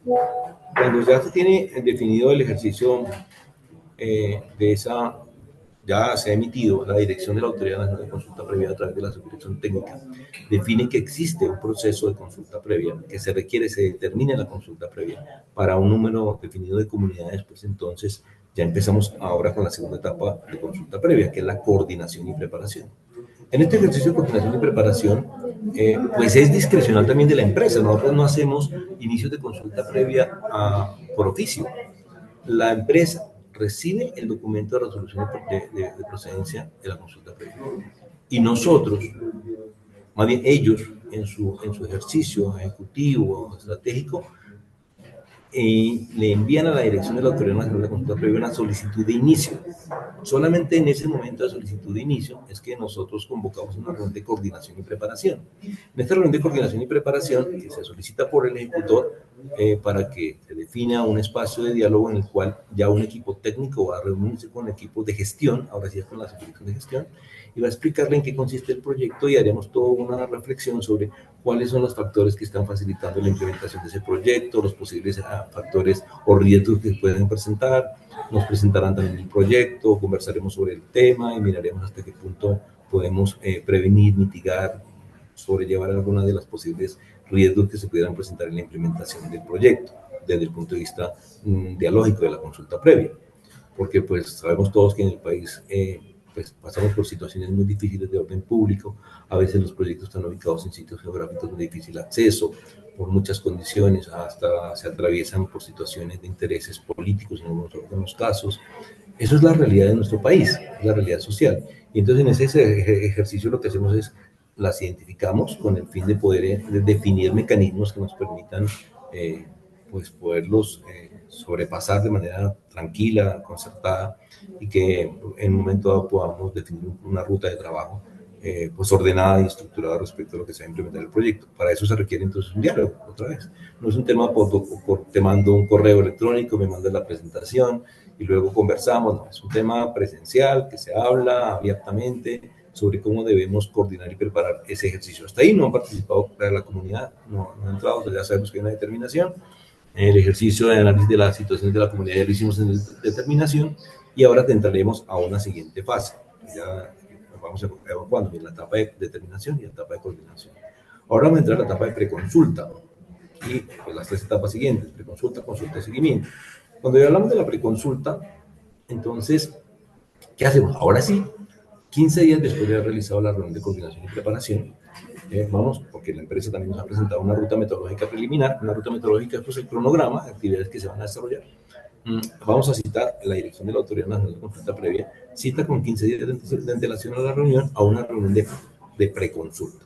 Cuando ya se tiene definido el ejercicio de esa ya se ha emitido, la Dirección de la Autoridad Nacional de Consulta Previa a través de la Subdirección Técnica, define que existe un proceso de consulta previa, que se requiere, se determine la consulta previa para un número definido de comunidades, pues entonces ya empezamos ahora con la segunda etapa de consulta previa, que es la coordinación y preparación. En este ejercicio de coordinación y preparación, pues es discrecional también de la empresa. Nosotros no hacemos inicios de consulta previa por oficio. La empresa recibe el documento de resolución de procedencia de la consulta previa. Y nosotros, más bien ellos, en su ejercicio ejecutivo o estratégico, le envían a la Dirección de la Autoridad Nacional de Consulta Previa una solicitud de inicio. Solamente en ese momento de solicitud de inicio es que nosotros convocamos una reunión de coordinación y preparación. En esta reunión de coordinación y preparación, que se solicita por el ejecutor para que se defina un espacio de diálogo en el cual ya un equipo técnico va a reunirse con equipos de gestión, ahora sí es con la subdirección de gestión, y va a explicarle en qué consiste el proyecto y haremos toda una reflexión sobre cuáles son los factores que están facilitando la implementación de ese proyecto, los posibles factores o riesgos que pueden presentar. Nos presentarán también el proyecto, conversaremos sobre el tema y miraremos hasta qué punto podemos prevenir, mitigar, sobrellevar algunas de las posibles riesgos que se pudieran presentar en la implementación del proyecto desde el punto de vista dialógico de la consulta previa. Porque pues sabemos todos que en el país pues pasamos por situaciones muy difíciles de orden público, a veces los proyectos están ubicados en sitios geográficos de difícil acceso, por muchas condiciones, hasta se atraviesan por situaciones de intereses políticos en algunos casos. Eso es la realidad de nuestro país, la realidad social. Y entonces en ese ejercicio lo que hacemos es las identificamos con el fin de poder definir mecanismos que nos permitan pues poderlos sobrepasar de manera tranquila, concertada, y que en un momento dado podamos definir una ruta de trabajo pues ordenada y estructurada respecto a lo que se va a implementar el proyecto. Para eso se requiere entonces un diálogo, otra vez. No es un tema te mando un correo electrónico, me mandas la presentación y luego conversamos, no, es un tema presencial que se habla abiertamente sobre cómo debemos coordinar y preparar ese ejercicio. Hasta ahí no han participado la comunidad, no han entrado, ya sabemos que hay una determinación. El ejercicio de análisis de la situación de la comunidad ya lo hicimos en determinación y ahora entraremos a una siguiente fase. Ya vamos evacuando en la etapa de determinación y la etapa de coordinación. Ahora vamos a entrar a la etapa de preconsulta y pues, las tres etapas siguientes, preconsulta, consulta y seguimiento. Cuando ya hablamos de la preconsulta, entonces, ¿qué hacemos? Ahora sí, 15 días después de haber realizado la reunión de coordinación y preparación, vamos, porque la empresa también nos ha presentado una ruta metodológica preliminar. Una ruta metodológica es pues, el cronograma de actividades que se van a desarrollar. Vamos a citar la Dirección de la Autoridad Nacional de Consulta Previa, cita con 15 días de antelación a la reunión, a una reunión de preconsulta.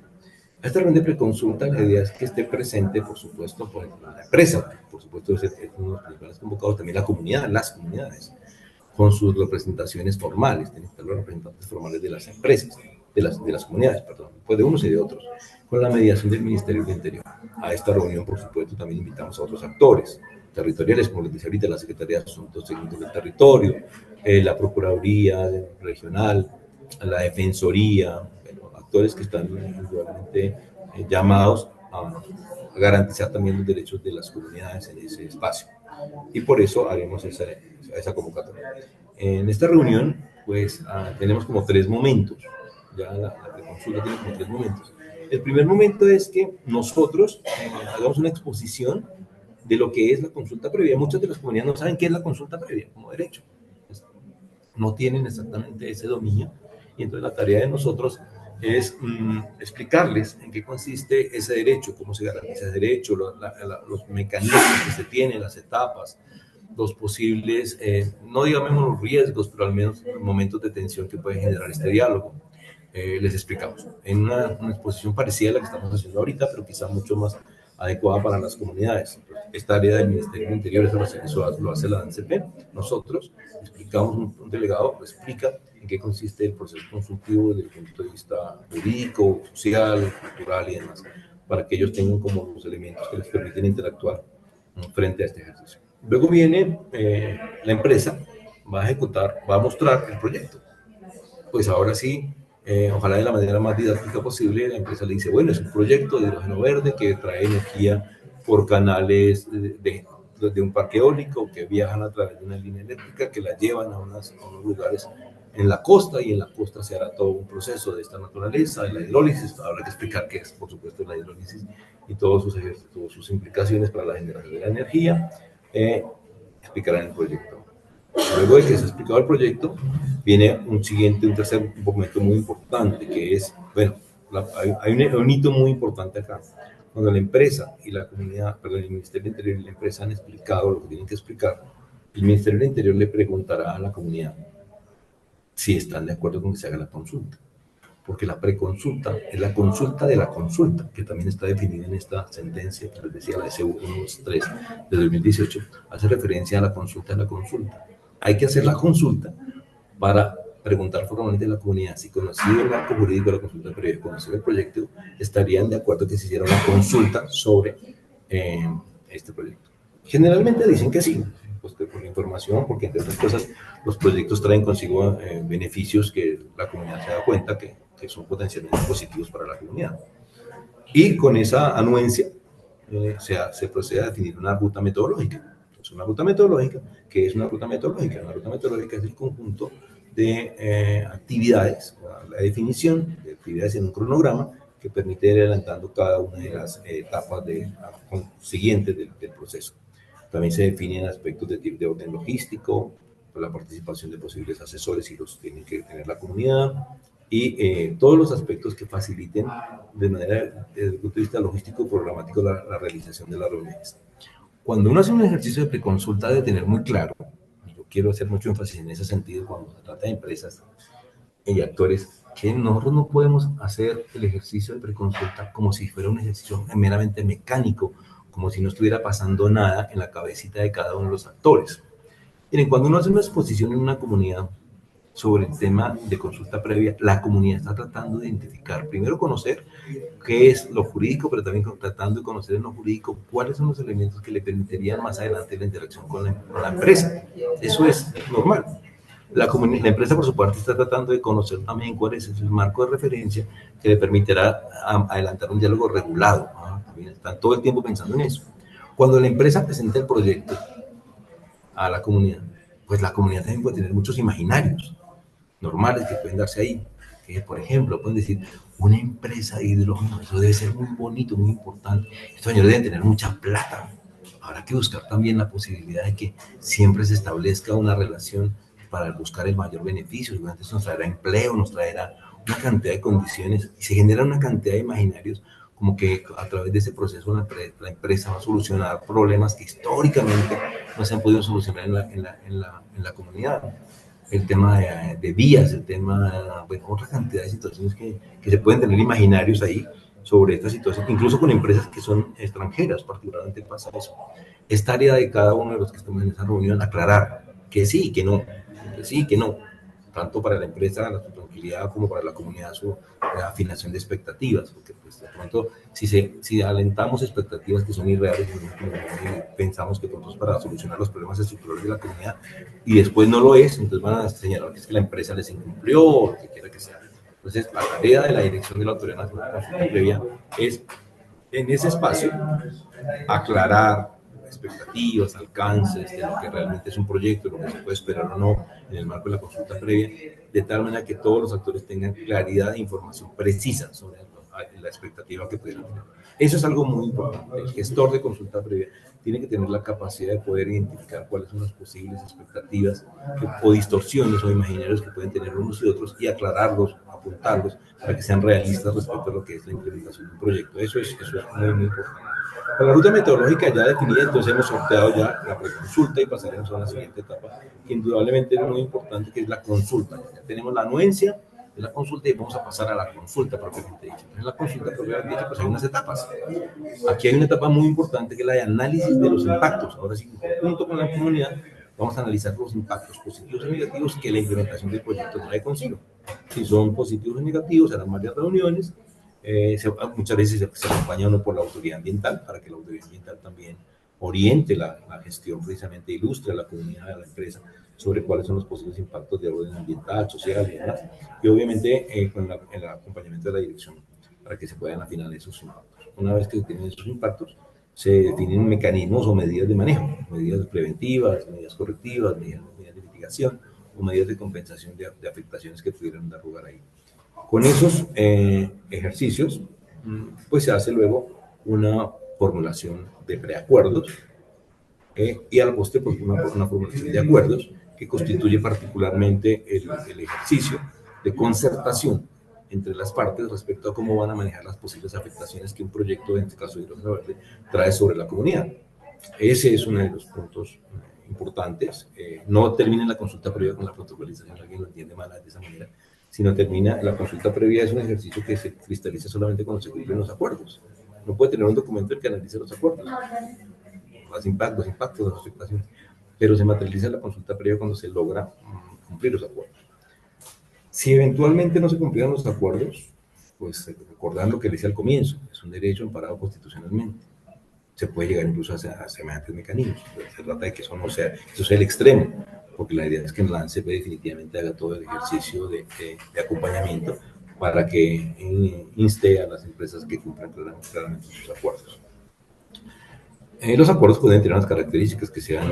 A esta reunión de preconsulta, la idea es que esté presente, por supuesto, por la empresa, por supuesto, es uno de los principales convocados, también la comunidad, las comunidades, con sus representaciones formales, tienen que estar los representantes formales de las empresas, de las comunidades, perdón, pues de unos y de otros, con la mediación del Ministerio del Interior. A esta reunión, por supuesto, también invitamos a otros actores territoriales, como les decía ahorita, la Secretaría de Asuntos Técnicos del Territorio, la Procuraduría Regional, la Defensoría, bueno, actores que están igualmente llamados a garantizar también los derechos de las comunidades en ese espacio. Y por eso haremos esa convocatoria. En esta reunión, pues, tenemos como tres momentos. Ya la preconsulta tiene como tres momentos. El primer momento es que nosotros hagamos una exposición de lo que es la consulta previa. Muchas de las comunidades no saben qué es la consulta previa como derecho. No tienen exactamente ese dominio. Y entonces la tarea de nosotros es explicarles en qué consiste ese derecho, cómo se garantiza ese derecho, los mecanismos que se tienen, las etapas, los posibles, no digamos los riesgos, pero al menos los momentos de tensión que puede generar este diálogo. Les explicamos en una exposición parecida a la que estamos haciendo ahorita, pero quizá mucho más adecuada para las comunidades. Esta área del Ministerio del Interior, eso lo hace la ANCP. Nosotros explicamos, un delegado explica en qué consiste el proceso consultivo desde el punto de vista jurídico, social, cultural y demás, para que ellos tengan como los elementos que les permiten interactuar frente a este ejercicio. Luego viene la empresa, va a ejecutar, va a mostrar el proyecto. Pues ahora sí, ojalá de la manera más didáctica posible, la empresa le dice, bueno, es un proyecto de hidrógeno verde que trae energía por canales de un parque eólico, que viajan a través de una línea eléctrica, que la llevan a unos lugares en la costa, y en la costa se hará todo un proceso de esta naturaleza, de la hidrólisis. Habrá que explicar qué es, por supuesto, la hidrólisis y todas sus implicaciones para la generación de la energía. Explicarán el proyecto. Luego de que se ha explicado el proyecto, viene un tercer momento muy importante, que es, bueno, hay un hito muy importante acá. Cuando la empresa y la comunidad, perdón, el Ministerio del Interior y la empresa han explicado lo que tienen que explicar, el Ministerio del Interior le preguntará a la comunidad si están de acuerdo con que se haga la consulta. Porque la preconsulta es la consulta de la consulta, que también está definida en esta sentencia que les decía, la S113 de 2018, hace referencia a la consulta de la consulta. Hay que hacer la consulta para preguntar formalmente a la comunidad si, conocido el marco jurídico de la consulta previa, conocido el proyecto, estarían de acuerdo que se hiciera una consulta sobre este proyecto. Generalmente dicen que sí, pues por la información, porque entre otras cosas los proyectos traen consigo beneficios que la comunidad se da cuenta que son potencialmente positivos para la comunidad. Y con esa anuencia se procede a definir una ruta metodológica. Es una ruta metodológica. ¿Qué es una ruta metodológica? Una ruta metodológica es el conjunto de actividades, la definición de actividades en un cronograma que permite ir adelantando cada una de las etapas siguientes del proceso. También se definen aspectos de orden logístico, la participación de posibles asesores, y los tiene que tener la comunidad, y todos los aspectos que faciliten de manera, desde el punto de vista logístico y programático, la realización de las reuniones. Cuando uno hace un ejercicio de preconsulta, debe tener muy claro, yo quiero hacer mucho énfasis en ese sentido cuando se trata de empresas y actores, que nosotros no podemos hacer el ejercicio de preconsulta como si fuera un ejercicio meramente mecánico, como si no estuviera pasando nada en la cabecita de cada uno de los actores. Miren, cuando uno hace una exposición en una comunidad sobre el tema de consulta previa, la comunidad está tratando de identificar, primero conocer qué es lo jurídico, pero también tratando de conocer en lo jurídico cuáles son los elementos que le permitirían más adelante la interacción con la empresa. Eso es normal. La empresa, por su parte, está tratando de conocer también cuál es el marco de referencia que le permitirá adelantar un diálogo regulado. También están todo el tiempo pensando en eso. Cuando la empresa presenta el proyecto a la comunidad, pues la comunidad también puede tener muchos imaginarios normales que pueden darse ahí. Que, por ejemplo, pueden decir, una empresa de hidrógeno, eso debe ser muy bonito, muy importante. Estos señores deben tener mucha plata. Habrá que buscar también la posibilidad de que siempre se establezca una relación para buscar el mayor beneficio. Seguramente eso nos traerá empleo, nos traerá una cantidad de condiciones, y se genera una cantidad de imaginarios, como que a través de ese proceso la empresa va a solucionar problemas que históricamente no se han podido solucionar en la comunidad. El tema de vías, el tema, bueno, otra cantidad de situaciones que se pueden tener imaginarios ahí sobre esta situación, incluso con empresas que son extranjeras, particularmente pasa eso. Es tarea de cada uno de los que estamos en esa reunión aclarar que sí y que no, que sí y que no, tanto para la empresa, su tranquilidad, como para la comunidad, su afinación de expectativas, porque pues de pronto si alentamos expectativas que son irreales, pensamos que pronto es para solucionar los problemas estructurales de la comunidad, y después no lo es, entonces van a señalar que es que la empresa les incumplió, o lo que quiera que sea. Entonces, la tarea de la dirección de la Autoridad Nacional de Consulta Previa es, en ese espacio, aclarar expectativas, alcances de lo que realmente es un proyecto, lo que se puede esperar o no en el marco de la consulta previa, de tal manera que todos los actores tengan claridad e información precisa sobre la expectativa que pueden tener. Eso es algo muy importante. El gestor de consulta previa tiene que tener la capacidad de poder identificar cuáles son las posibles expectativas o distorsiones o imaginarios que pueden tener unos y otros, y aclararlos, apuntarlos, para que sean realistas respecto a lo que es la implementación de un proyecto. Eso es muy, muy importante. Con la ruta metodológica ya definida, entonces hemos sorteado ya la preconsulta y pasaremos a la siguiente etapa, que indudablemente es muy importante, que es la consulta. Ya tenemos la anuencia de la consulta y vamos a pasar a la consulta propiamente dicha. En la consulta propiamente dicha, pues hay unas etapas. Aquí hay una etapa muy importante, que es la de análisis de los impactos. Ahora sí, junto con la comunidad, vamos a analizar los impactos positivos y negativos que la implementación del proyecto trae consigo. Si son positivos y negativos, serán varias reuniones. Muchas veces se acompaña uno por la autoridad ambiental, para que la autoridad ambiental también oriente la gestión, precisamente ilustre a la comunidad, a la empresa, sobre cuáles son los posibles impactos de orden ambiental, social y demás, y obviamente con el acompañamiento de la dirección, para que se puedan afinar esos impactos. Una vez que se tienen esos impactos, se definen mecanismos o medidas de manejo, medidas preventivas, medidas correctivas, medidas de mitigación o medidas de compensación de afectaciones que pudieran dar lugar ahí. Con esos ejercicios, pues se hace luego una formulación de preacuerdos y al postre pues, una formulación de acuerdos que constituye particularmente el ejercicio de concertación entre las partes respecto a cómo van a manejar las posibles afectaciones que un proyecto, en este caso de hidrógeno verde, trae sobre la comunidad. Ese es uno de los puntos importantes. No termina la consulta previa con la protocolización, alguien lo entiende mal de esa manera, sino termina la consulta previa, es un ejercicio que se cristaliza solamente cuando se cumplen los acuerdos. No puede tener un documento el que analice los acuerdos, los impactos, las afectaciones, pero se materializa la consulta previa cuando se logra cumplir los acuerdos. Si eventualmente no se cumplieran los acuerdos, pues recordar lo que le decía al comienzo, es un derecho amparado constitucionalmente. Se puede llegar incluso a semejantes mecanismos. Se trata de que eso no sea, eso sea el extremo, porque la idea es que el ANSEP definitivamente haga todo el ejercicio de acompañamiento para que inste a las empresas que cumplan claramente sus acuerdos. Los acuerdos pueden tener unas características que sean,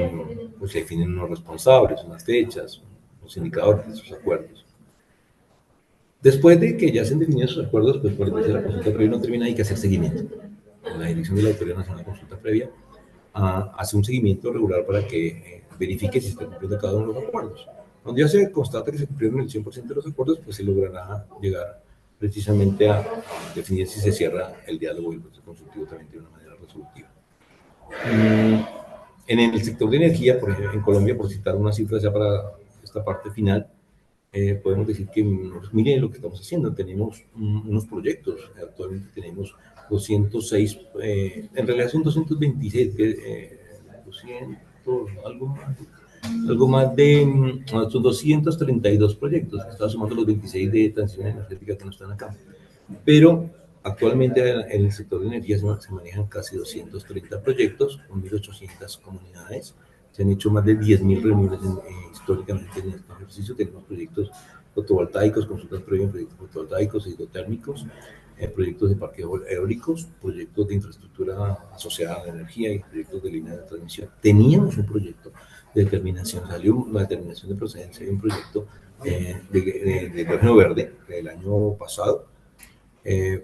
pues se definen unos responsables, unas fechas, los indicadores de esos acuerdos. Después de que ya se han definido esos acuerdos, pues por decir la consulta previa no termina, hay que hacer seguimiento. La dirección de la Autoridad Nacional de Consulta Previa hace un seguimiento regular para que verifique si se está cumpliendo cada uno de los acuerdos. Cuando ya se constata que se cumplieron el 100% de los acuerdos, pues se logrará llegar precisamente a definir si se cierra el diálogo y el proceso consultivo también de una manera resolutiva. En el sector de energía, por ejemplo, en Colombia, por citar unas cifras ya para esta parte final, podemos decir que, miren lo que estamos haciendo, tenemos unos proyectos, actualmente tenemos 206, en realidad son 226, 200, algo más de, son 232 proyectos, está sumando los 26 de transición energética que no están acá, pero actualmente en el sector de energía se manejan casi 230 proyectos con 1.800 comunidades. Se han hecho más de 10.000 reuniones históricamente en este ejercicio. Tenemos proyectos fotovoltaicos, consultas previas en proyectos fotovoltaicos, hidrotérmicos, proyectos de parques eólicos, proyectos de infraestructura asociada a la energía y proyectos de línea de transmisión. Teníamos un proyecto de determinación, salió una determinación de procedencia de un proyecto de hidrógeno verde el año pasado,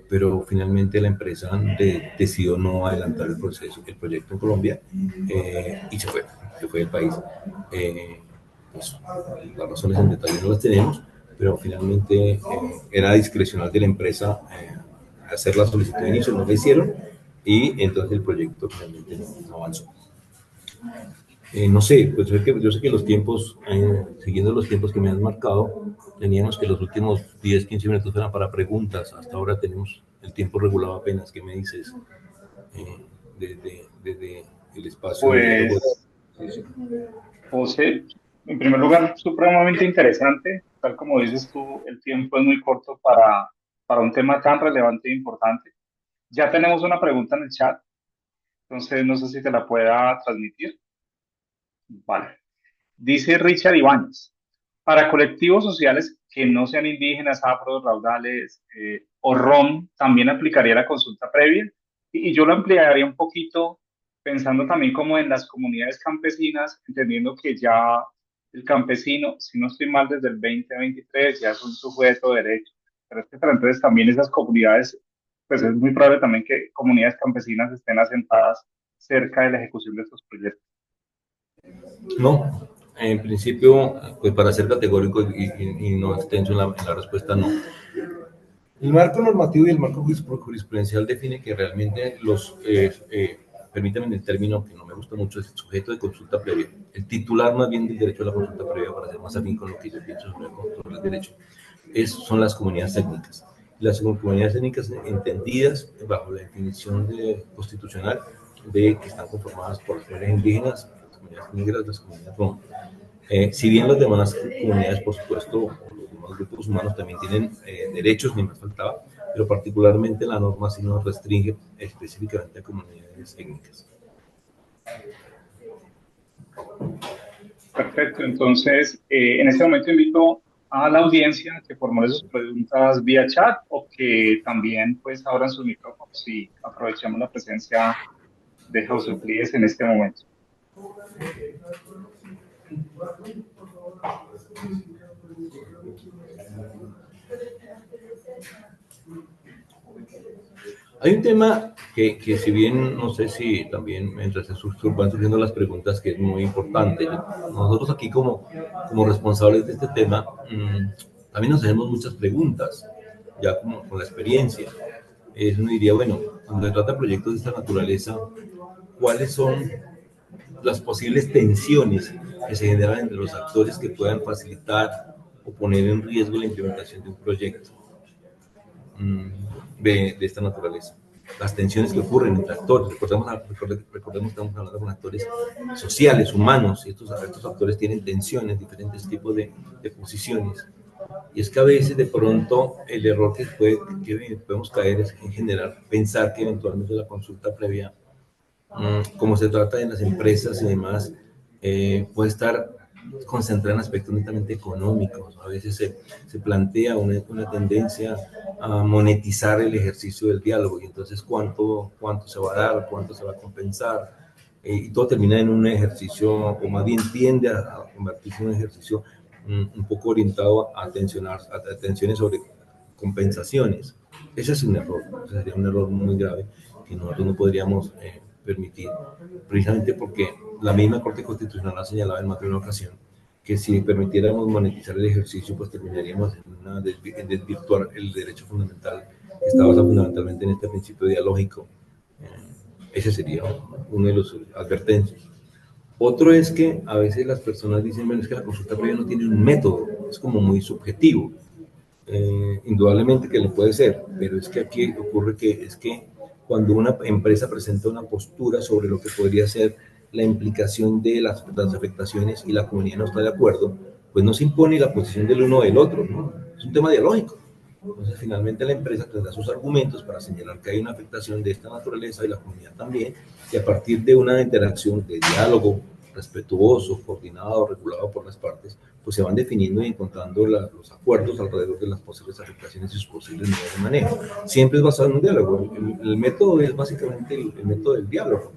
pero finalmente la empresa decidió no adelantar el proyecto en Colombia y se fue del país. Pues, las razones en detalle no las tenemos, pero finalmente era discrecional de la empresa hacer la solicitud de inicio, no la hicieron y entonces el proyecto finalmente no avanzó. No sé, pues yo sé que los tiempos, siguiendo los tiempos que me han marcado, teníamos que los últimos 10, 15 minutos eran para preguntas. Hasta ahora tenemos el tiempo regulado apenas. ¿Qué me dices desde el espacio de diálogo? Pues, José, en primer lugar, supremamente interesante. Tal como dices tú, el tiempo es muy corto para un tema tan relevante e importante. Ya tenemos una pregunta en el chat, entonces no sé si te la pueda transmitir. Vale. Dice Richard Ibáñez, para colectivos sociales que no sean indígenas, afros, raudales o rom, también aplicaría la consulta previa. Y yo lo ampliaría un poquito pensando también como en las comunidades campesinas, entendiendo que ya el campesino, si no estoy mal, desde el 2023 ya es un sujeto de derecho. Pero entonces también esas comunidades, pues es muy probable también que comunidades campesinas estén asentadas cerca de la ejecución de estos proyectos. No, en principio, pues para ser categórico y no extenso en la respuesta, no. El marco normativo y el marco jurisprudencial define que realmente permítanme el término que no me gusta mucho, es el sujeto de consulta previa. El titular más bien del derecho a la consulta previa, para ser más afín con lo que yo pienso sobre el derecho, son las comunidades técnicas. Las comunidades técnicas entendidas bajo la definición constitucional de que están conformadas por las comunidades indígenas, las comunidades negras, las comunidades rom. Si bien las demás comunidades, por supuesto, los demás grupos humanos también tienen derechos, ni más faltaba, pero particularmente la norma sí nos restringe específicamente a comunidades étnicas. Perfecto, entonces en este momento invito a la audiencia que formule sus preguntas vía chat o que también pues abran sus micrófonos y aprovechemos la presencia de José Euclides en este momento. Hay un tema que si bien no sé si también mientras van surgiendo las preguntas, que es muy importante. Nosotros aquí como responsables de este tema, también nos hacemos muchas preguntas, ya como con la experiencia. Uno diría, bueno, cuando se trata de proyectos de esta naturaleza, ¿cuáles son las posibles tensiones que se generan entre los actores que puedan facilitar o poner en riesgo la implementación de un proyecto de esta naturaleza? Las tensiones que ocurren entre actores. Recordemos que estamos hablando con actores sociales, humanos, y estos actores tienen tensiones, diferentes tipos de posiciones. Y es que a veces de pronto el error que podemos caer es en general pensar que eventualmente la consulta previa, como se trata de las empresas y demás, puede estar concentrada en aspectos netamente económicos. A veces se plantea una tendencia a monetizar el ejercicio del diálogo y entonces cuánto se va a dar, cuánto se va a compensar, y todo termina en un ejercicio, o más bien tiende a convertirse en un ejercicio un poco orientado a tensiones sobre compensaciones. Ese es un error, ese sería un error muy grave que nosotros no podríamos permitir, precisamente porque la misma Corte Constitucional ha señalado en más de una ocasión que si permitiéramos monetizar el ejercicio, pues terminaríamos en desvirtuar el derecho fundamental que está basado fundamentalmente en este principio dialógico. Ese sería uno de los advertencias. Otro es que a veces las personas dicen, bueno, es que la consulta previa no tiene un método, es como muy subjetivo. Indudablemente que lo puede ser, pero es que aquí ocurre que cuando una empresa presenta una postura sobre lo que podría ser la implicación de las afectaciones y la comunidad no está de acuerdo, pues no se impone la posición del uno o del otro, ¿no? Es un tema dialógico. Entonces, finalmente la empresa tendrá sus argumentos para señalar que hay una afectación de esta naturaleza y la comunidad también, y a partir de una interacción de diálogo respetuoso, coordinado, regulado por las partes, pues se van definiendo y encontrando los acuerdos alrededor de las posibles afectaciones y sus posibles medidas de manejo. Siempre es basado en un diálogo. El método es básicamente el método del diálogo.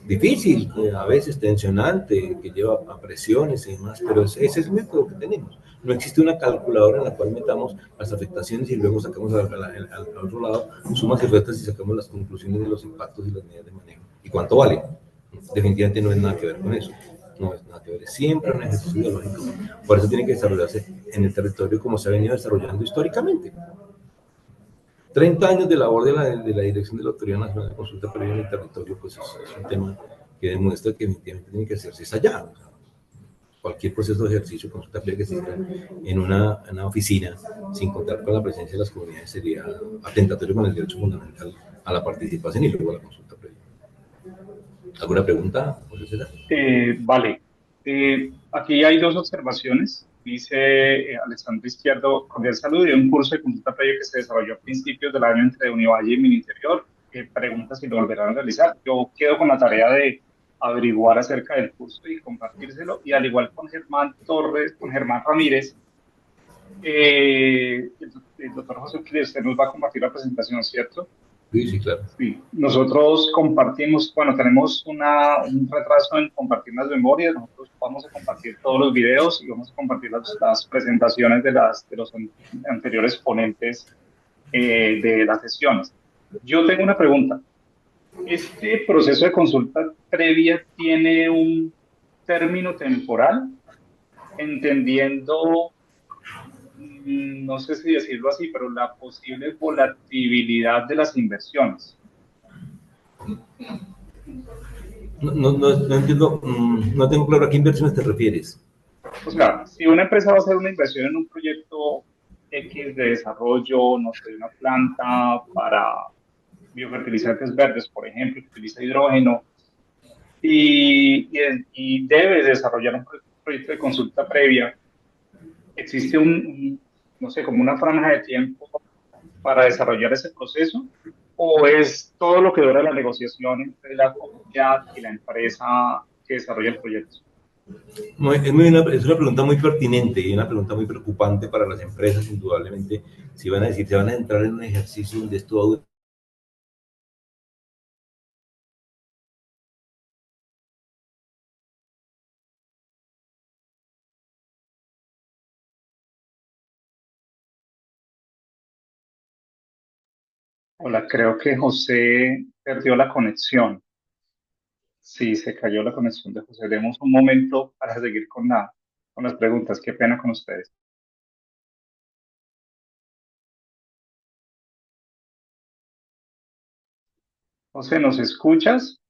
Difícil, a veces tensionante, que lleva a presiones y demás, pero ese es el método que tenemos. No existe una calculadora en la cual metamos las afectaciones y luego sacamos al otro lado sumas y restas y sacamos las conclusiones de los impactos y las medidas de manejo. ¿Y cuánto vale? Definitivamente no es nada que ver con eso. No es nada que ver, es siempre un ejercicio ideológico. Por eso tiene que desarrollarse en el territorio como se ha venido desarrollando históricamente. 30 años de labor de la Dirección de la Autoridad Nacional de Consulta Previa en el territorio, pues es un tema que demuestra que definitivamente tiene que hacerse allá. O sea, cualquier proceso de ejercicio de consulta previa que se haga en una oficina sin contar con la presencia de las comunidades sería atentatorio con el derecho fundamental a la participación y luego a la consulta previa. ¿Alguna pregunta, José César? Vale. Aquí hay dos observaciones. Dice Alexandre Izquierdo, cordial saludo de un curso de consulta previa que se desarrolló a principios del año entre Univalle y Mininterior. Pregunta si lo volverán a realizar. Yo quedo con la tarea de averiguar acerca del curso y compartírselo. Y al igual con Germán Torres, con Germán Ramírez, el doctor José Euclides, usted nos va a compartir la presentación, ¿cierto? Sí, sí, claro. Sí, nosotros compartimos, bueno, tenemos un retraso en compartir las memorias, nosotros vamos a compartir todos los videos y vamos a compartir las presentaciones de los anteriores ponentes de las sesiones. Yo tengo una pregunta. ¿Este proceso de consulta previa tiene un término temporal? Entendiendo, no sé si decirlo así, pero la posible volatilidad de las inversiones. No entiendo, no tengo claro a qué inversiones te refieres. O sea, si una empresa va a hacer una inversión en un proyecto X de desarrollo, no sé, de una planta para biofertilizantes verdes, por ejemplo, que utiliza hidrógeno, y debe desarrollar un proyecto de consulta previa, ¿existe no sé, como una franja de tiempo para desarrollar ese proceso? ¿O es todo lo que dura la negociación entre la comunidad y la empresa que desarrolla el proyecto? Es una pregunta muy pertinente y una pregunta muy preocupante para las empresas, indudablemente. Si van a decir, se van a entrar en un ejercicio donde esto Hola, creo que José perdió la conexión. Sí, se cayó la conexión de José. Demos un momento para seguir con las preguntas. Qué pena con ustedes. José, ¿nos escuchas?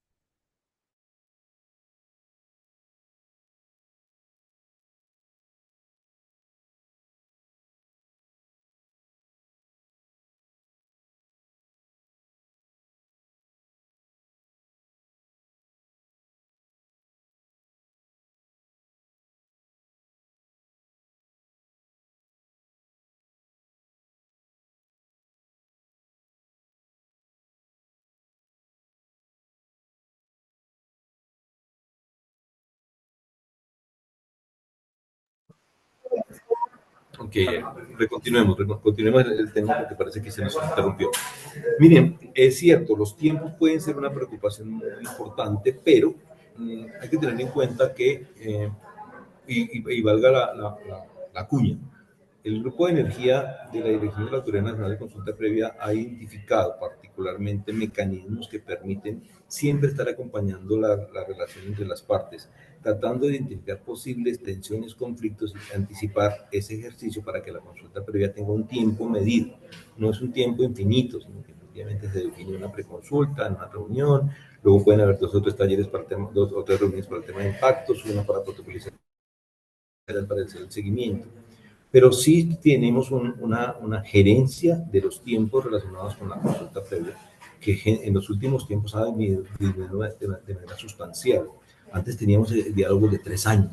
Ok, continuemos el tema porque parece que se nos interrumpió. Miren, es cierto, los tiempos pueden ser una preocupación muy importante, pero hay que tener en cuenta que, y valga la cuña, el Grupo de Energía de la Dirección de la Autoridad Nacional de Consulta Previa ha identificado particularmente mecanismos que permiten siempre estar acompañando la relación entre las partes, tratando de identificar posibles tensiones, conflictos y anticipar ese ejercicio para que la consulta previa tenga un tiempo medido. No es un tiempo infinito, sino que efectivamente se define una preconsulta, una reunión, luego pueden haber dos o tres talleres para el tema, dos o tres reuniones para el tema de impactos, una para protocolizar, para hacer el seguimiento, pero sí tenemos una gerencia de los tiempos relacionados con la consulta previa, que en los últimos tiempos ha disminuido de manera sustancial. Antes teníamos diálogos de 3 años,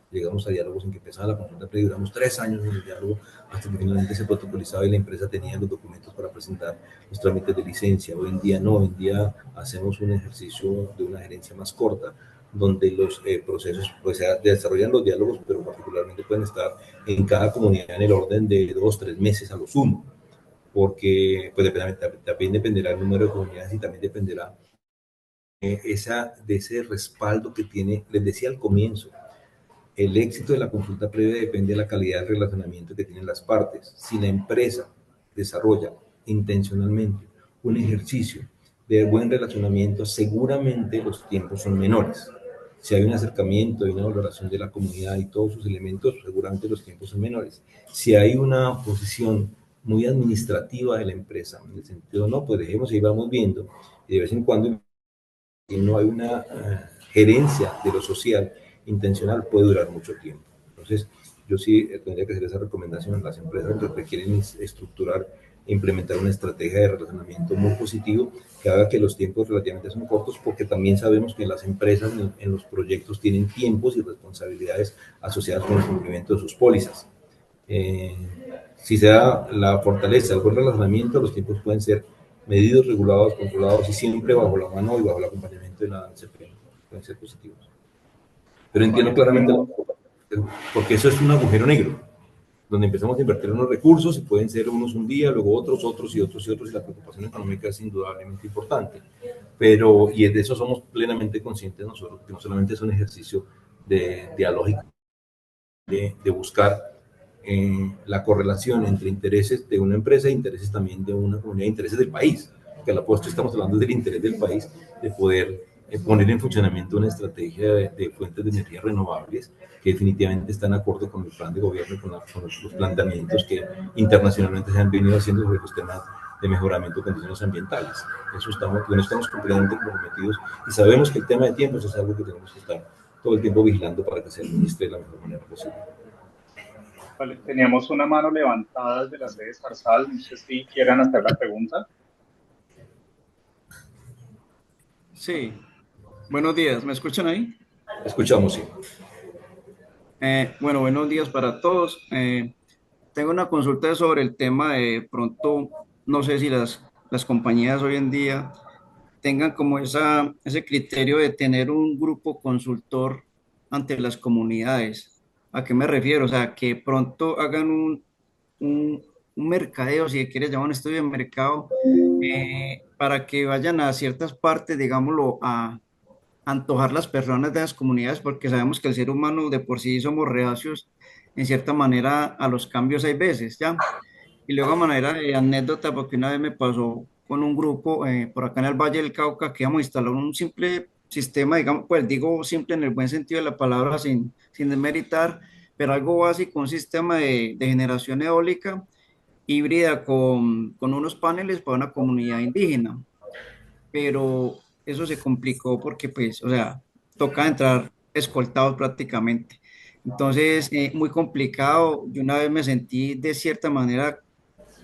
llegamos a diálogos en que empezaba la consulta previa, duramos 3 años en el diálogo hasta que finalmente se protocolizaba y la empresa tenía los documentos para presentar los trámites de licencia. Hoy en día no, hoy en día hacemos un ejercicio de una gerencia más corta, donde los procesos pues, se desarrollan los diálogos, pero particularmente pueden estar en cada comunidad en el orden de 2 o 3 meses a lo sumo, porque pues, también dependerá el número de comunidades y también dependerá de ese respaldo que tiene, les decía al comienzo, el éxito de la consulta previa depende de la calidad del relacionamiento que tienen las partes. Si la empresa desarrolla intencionalmente un ejercicio de buen relacionamiento, seguramente los tiempos son menores. Si hay un acercamiento, hay una valoración de la comunidad y todos sus elementos, seguramente los tiempos son menores. Si hay una posición muy administrativa de la empresa, en el sentido, no, pues dejemos y vamos viendo, y de vez en cuando si no hay una gerencia de lo social intencional, puede durar mucho tiempo. Entonces, yo sí tendría que hacer esa recomendación. Las empresas que quieren estructurar e implementar una estrategia de relacionamiento muy positivo que haga que los tiempos relativamente son cortos, porque también sabemos que las empresas en los proyectos tienen tiempos y responsabilidades asociadas con el cumplimiento de sus pólizas. Eh, si se da la fortaleza, el buen relacionamiento, los tiempos pueden ser medidos, regulados, controlados y siempre bajo la mano y bajo el acompañamiento de la CPM. Pueden ser positivos. Pero entiendo Vale, claramente, tenemos, porque eso es un agujero negro, donde empezamos a invertir unos recursos y pueden ser unos un día, luego otros, otros y otros y otros, y la preocupación económica es indudablemente importante. Pero, y de eso somos plenamente conscientes nosotros, que no solamente es un ejercicio de dialógico, de buscar la correlación entre intereses de una empresa e intereses también de una comunidad, intereses del país, que a la postre estamos hablando del interés del país, de poder poner en funcionamiento una estrategia de fuentes de energía renovables que definitivamente están de acuerdo con el plan de gobierno y con los planteamientos que internacionalmente se han venido haciendo sobre los temas de mejoramiento de condiciones ambientales. Eso estamos, bueno, estamos completamente comprometidos y sabemos que el tema de tiempos es algo que tenemos que estar todo el tiempo vigilando para que se administre de la mejor manera posible. vale, teníamos una mano levantada desde la sede Zarzal. No sé si quieran hacer la pregunta. Sí, buenos días, ¿me escuchan ahí? Escuchamos, sí. Bueno, buenos días para todos. Tengo una consulta sobre el tema de pronto, no sé si las compañías hoy en día tengan como ese criterio de tener un grupo consultor ante las comunidades. ¿A qué me refiero? O sea, que pronto hagan un, un mercadeo, si quieres llamar un estudio de mercado, para que vayan a ciertas partes, digámoslo, a antojar las personas de las comunidades, porque sabemos que el ser humano de por sí somos reacios en cierta manera a los cambios hay veces, ¿ya? Y luego a manera de anécdota, porque una vez me pasó con un grupo por acá en el Valle del Cauca que íbamos a instalar un simple sistema, digamos, pues digo simple en el buen sentido de la palabra, sin desmeritar, pero algo básico, un sistema de generación eólica híbrida con unos paneles para una comunidad indígena, pero eso se complicó porque, pues, o sea, toca entrar escoltados prácticamente. Entonces, muy complicado. Yo una vez me sentí de cierta manera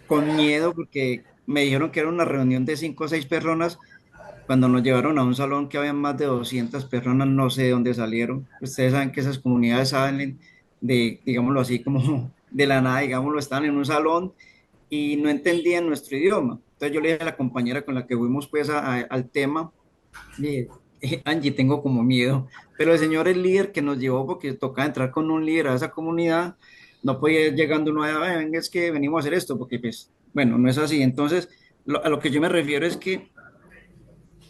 con miedo porque me dijeron que era una reunión de 5 o 6 personas. Cuando nos llevaron a un salón que había más de 200 personas, no sé de dónde salieron. Ustedes saben que esas comunidades salen de, digámoslo así, como de la nada, digámoslo, están en un salón y no entendían nuestro idioma. Entonces yo le dije a la compañera con la que fuimos pues al tema, le dije, Angie, tengo como miedo, pero el señor es líder que nos llevó porque tocaba entrar con un líder a esa comunidad, no podía ir llegando uno a, venga, es que venimos a hacer esto, porque pues, bueno, no es así. Entonces, a lo que yo me refiero es que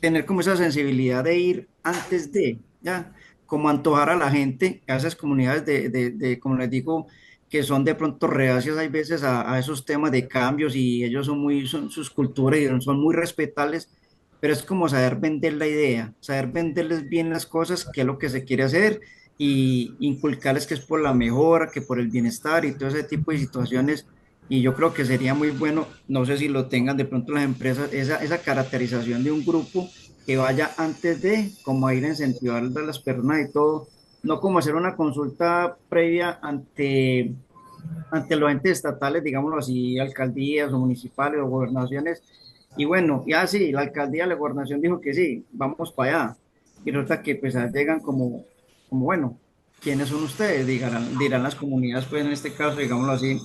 tener como esa sensibilidad de ir antes de, ya, como antojar a la gente, a esas comunidades como les digo, que son de pronto reacias hay veces a esos temas de cambios y ellos son sus culturas y son muy respetables, pero es como saber vender la idea, saber venderles bien las cosas, qué es lo que se quiere hacer y inculcarles que es por la mejora, que por el bienestar y todo ese tipo de situaciones. Y yo creo que sería muy bueno, no sé si lo tengan de pronto las empresas, esa caracterización de un grupo que vaya antes de, como a ir a incentivar a las personas y todo, no como hacer una consulta previa ante los entes estatales, digámoslo así, alcaldías o municipales o gobernaciones. Y bueno, ya sí, la alcaldía, la gobernación dijo que sí, vamos para allá. Y resulta que pues llegan como bueno, ¿quiénes son ustedes? Dirán las comunidades, pues en este caso, digámoslo así.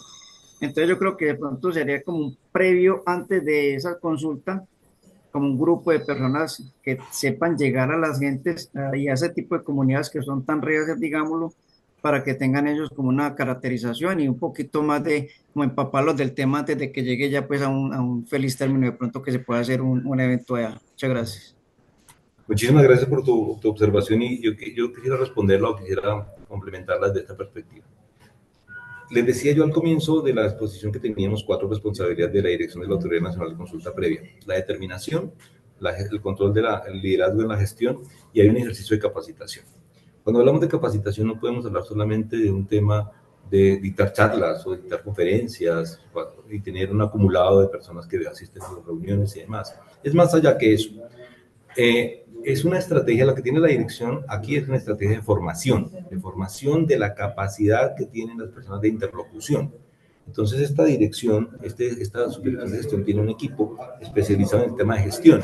Entonces yo creo que de pronto sería como un previo antes de esa consulta, como un grupo de personas que sepan llegar a las gentes y a ese tipo de comunidades que son tan reacias, digámoslo, para que tengan ellos como una caracterización y un poquito más de como empaparlos del tema antes de que llegue ya pues a un feliz término de pronto que se pueda hacer un evento allá. Muchas gracias. Muchísimas gracias por tu observación y yo quisiera responderla o quisiera complementarla desde esta perspectiva. Les decía yo al comienzo de la exposición que teníamos 4 responsabilidades de la Dirección de la Autoridad Nacional de Consulta Previa: la determinación, el control del liderazgo en la gestión, y hay un ejercicio de capacitación. Cuando hablamos de capacitación no podemos hablar solamente de un tema de dictar charlas o dictar conferencias y tener un acumulado de personas que asisten a las reuniones y demás. Es más allá que eso. Es una estrategia, la que tiene la dirección aquí es una estrategia de formación de la capacidad que tienen las personas de interlocución. Entonces esta dirección, esta subdirección de gestión tiene un equipo especializado en el tema de gestión,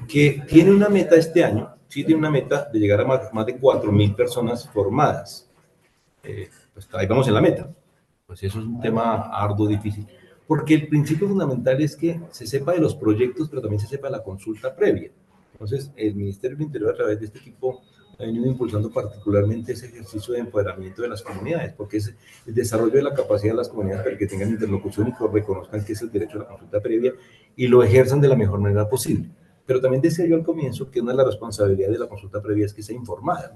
que tiene una meta este año, sí tiene una meta de llegar a más de 4.000 personas formadas. Pues ahí vamos en la meta. Pues eso es un tema arduo, difícil, porque el principio fundamental es que se sepa de los proyectos, pero también se sepa de la consulta previa. Entonces, el Ministerio del Interior, a través de este equipo, ha venido impulsando particularmente ese ejercicio de empoderamiento de las comunidades, porque es el desarrollo de la capacidad de las comunidades para que tengan interlocución y que reconozcan que es el derecho a la consulta previa y lo ejerzan de la mejor manera posible. Pero también decía yo al comienzo que una de las responsabilidades de la consulta previa es que sea informada.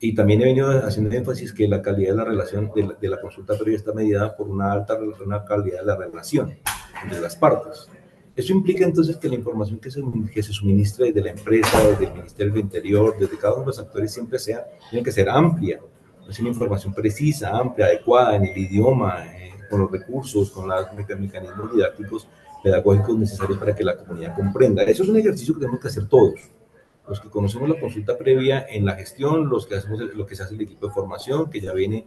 Y también he venido haciendo énfasis que la calidad de la relación de la consulta previa está medida por una calidad de la relación entre las partes. Eso implica entonces que la información que se suministra desde la empresa, desde el Ministerio del Interior, desde cada uno de los actores tiene que ser amplia. Es una información precisa, amplia, adecuada en el idioma, con los recursos, con los mecanismos didácticos, pedagógicos necesarios para que la comunidad comprenda. Eso es un ejercicio que tenemos que hacer todos. Los que conocemos la consulta previa en la gestión, los que hacemos lo que se hace el equipo de formación, que ya viene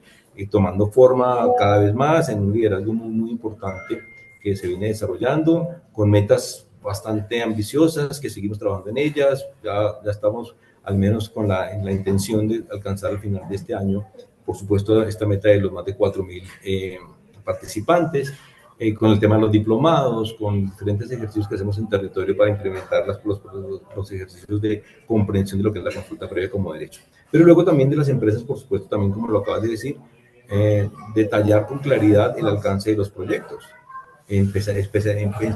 tomando forma cada vez más en un liderazgo muy, muy importante que se viene desarrollando, con metas bastante ambiciosas, que seguimos trabajando en ellas. Ya estamos al menos con en la intención de alcanzar al final de este año, por supuesto, esta meta de los más de 4.000 participantes, con el tema de los diplomados, con diferentes ejercicios que hacemos en territorio para implementar los ejercicios de comprensión de lo que es la consulta previa como derecho. Pero luego también de las empresas, por supuesto, también como lo acabas de decir, detallar con claridad el alcance de los proyectos.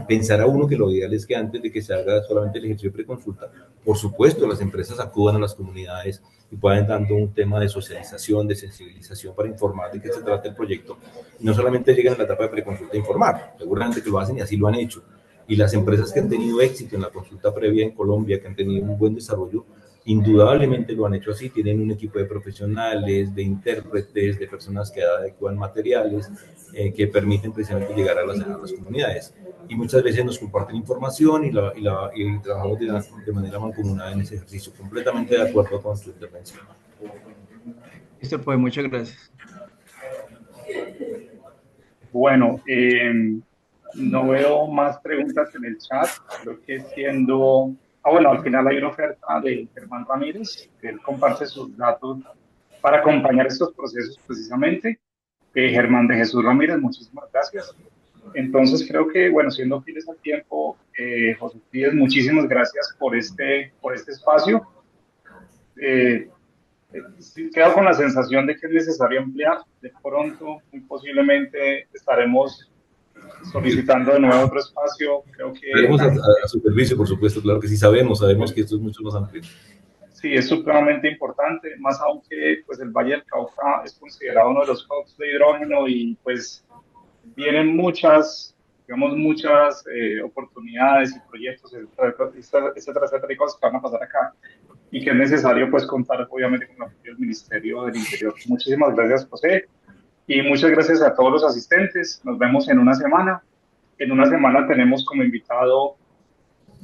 Pensar a uno que lo ideal es que antes de que se haga solamente el ejercicio de preconsulta, por supuesto, las empresas acudan a las comunidades y puedan dando un tema de socialización, de sensibilización para informar de qué se trata el proyecto. Y no solamente llegan a la etapa de preconsulta a informar, seguramente que lo hacen y así lo han hecho, Y las empresas que han tenido éxito en la consulta previa en Colombia, que han tenido un buen desarrollo, indudablemente lo han hecho así. Tienen un equipo de profesionales, de intérpretes, de personas que adecuan materiales, que permiten precisamente llegar a las comunidades. Y muchas veces nos comparten información y trabajamos de manera mancomunada en ese ejercicio, completamente de acuerdo con su intervención. Listo, pues muchas gracias. Bueno, no veo más preguntas en el chat. Creo que siendo... Ah, bueno, al final hay una oferta de Germán Ramírez, que él comparte sus datos para acompañar estos procesos precisamente. Germán de Jesús Ramírez, muchísimas gracias. Entonces creo que, bueno, siendo fieles al tiempo, José Pídez, muchísimas gracias por este espacio. Eh, sí, quedo con la sensación de que es necesario ampliar. De pronto, muy posiblemente estaremos solicitando de nuevo otro espacio. Creo que Estaremos la gente, a su servicio, por supuesto, claro que sí, sabemos que esto es mucho más amplio. sí, es supremamente importante, más aún que pues, el Valle del Cauca es considerado uno de los hubs de hidrógeno y pues vienen muchas, digamos, muchas oportunidades y proyectos, etcétera, etcétera, y cosas que van a pasar acá y que es necesario pues contar obviamente con el apoyo del Ministerio del Interior. Muchísimas gracias, José, y muchas gracias a todos los asistentes. Nos vemos en una semana. En una semana tenemos como invitado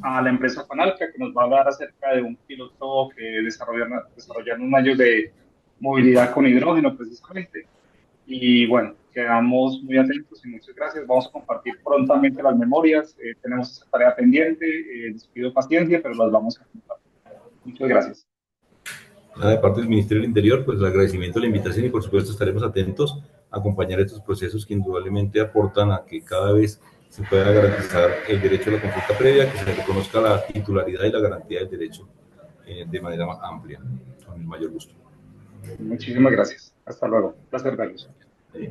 a la empresa Panalca, que nos va a hablar acerca de un piloto que desarrollaron un año de movilidad con hidrógeno precisamente. Y bueno, quedamos muy atentos y muchas gracias. Vamos a compartir prontamente las memorias. Tenemos esa tarea pendiente. Les pido paciencia, pero las vamos a compartir. Muchas gracias. Nada, de parte del Ministerio del Interior, pues el agradecimiento a la invitación y por supuesto estaremos atentos a acompañar estos procesos que indudablemente aportan a que cada vez se pueda garantizar el derecho a la consulta previa, que se reconozca la titularidad y la garantía del derecho de manera más amplia, con el mayor gusto. Muchísimas gracias. Hasta luego. Placer verlos. Sí.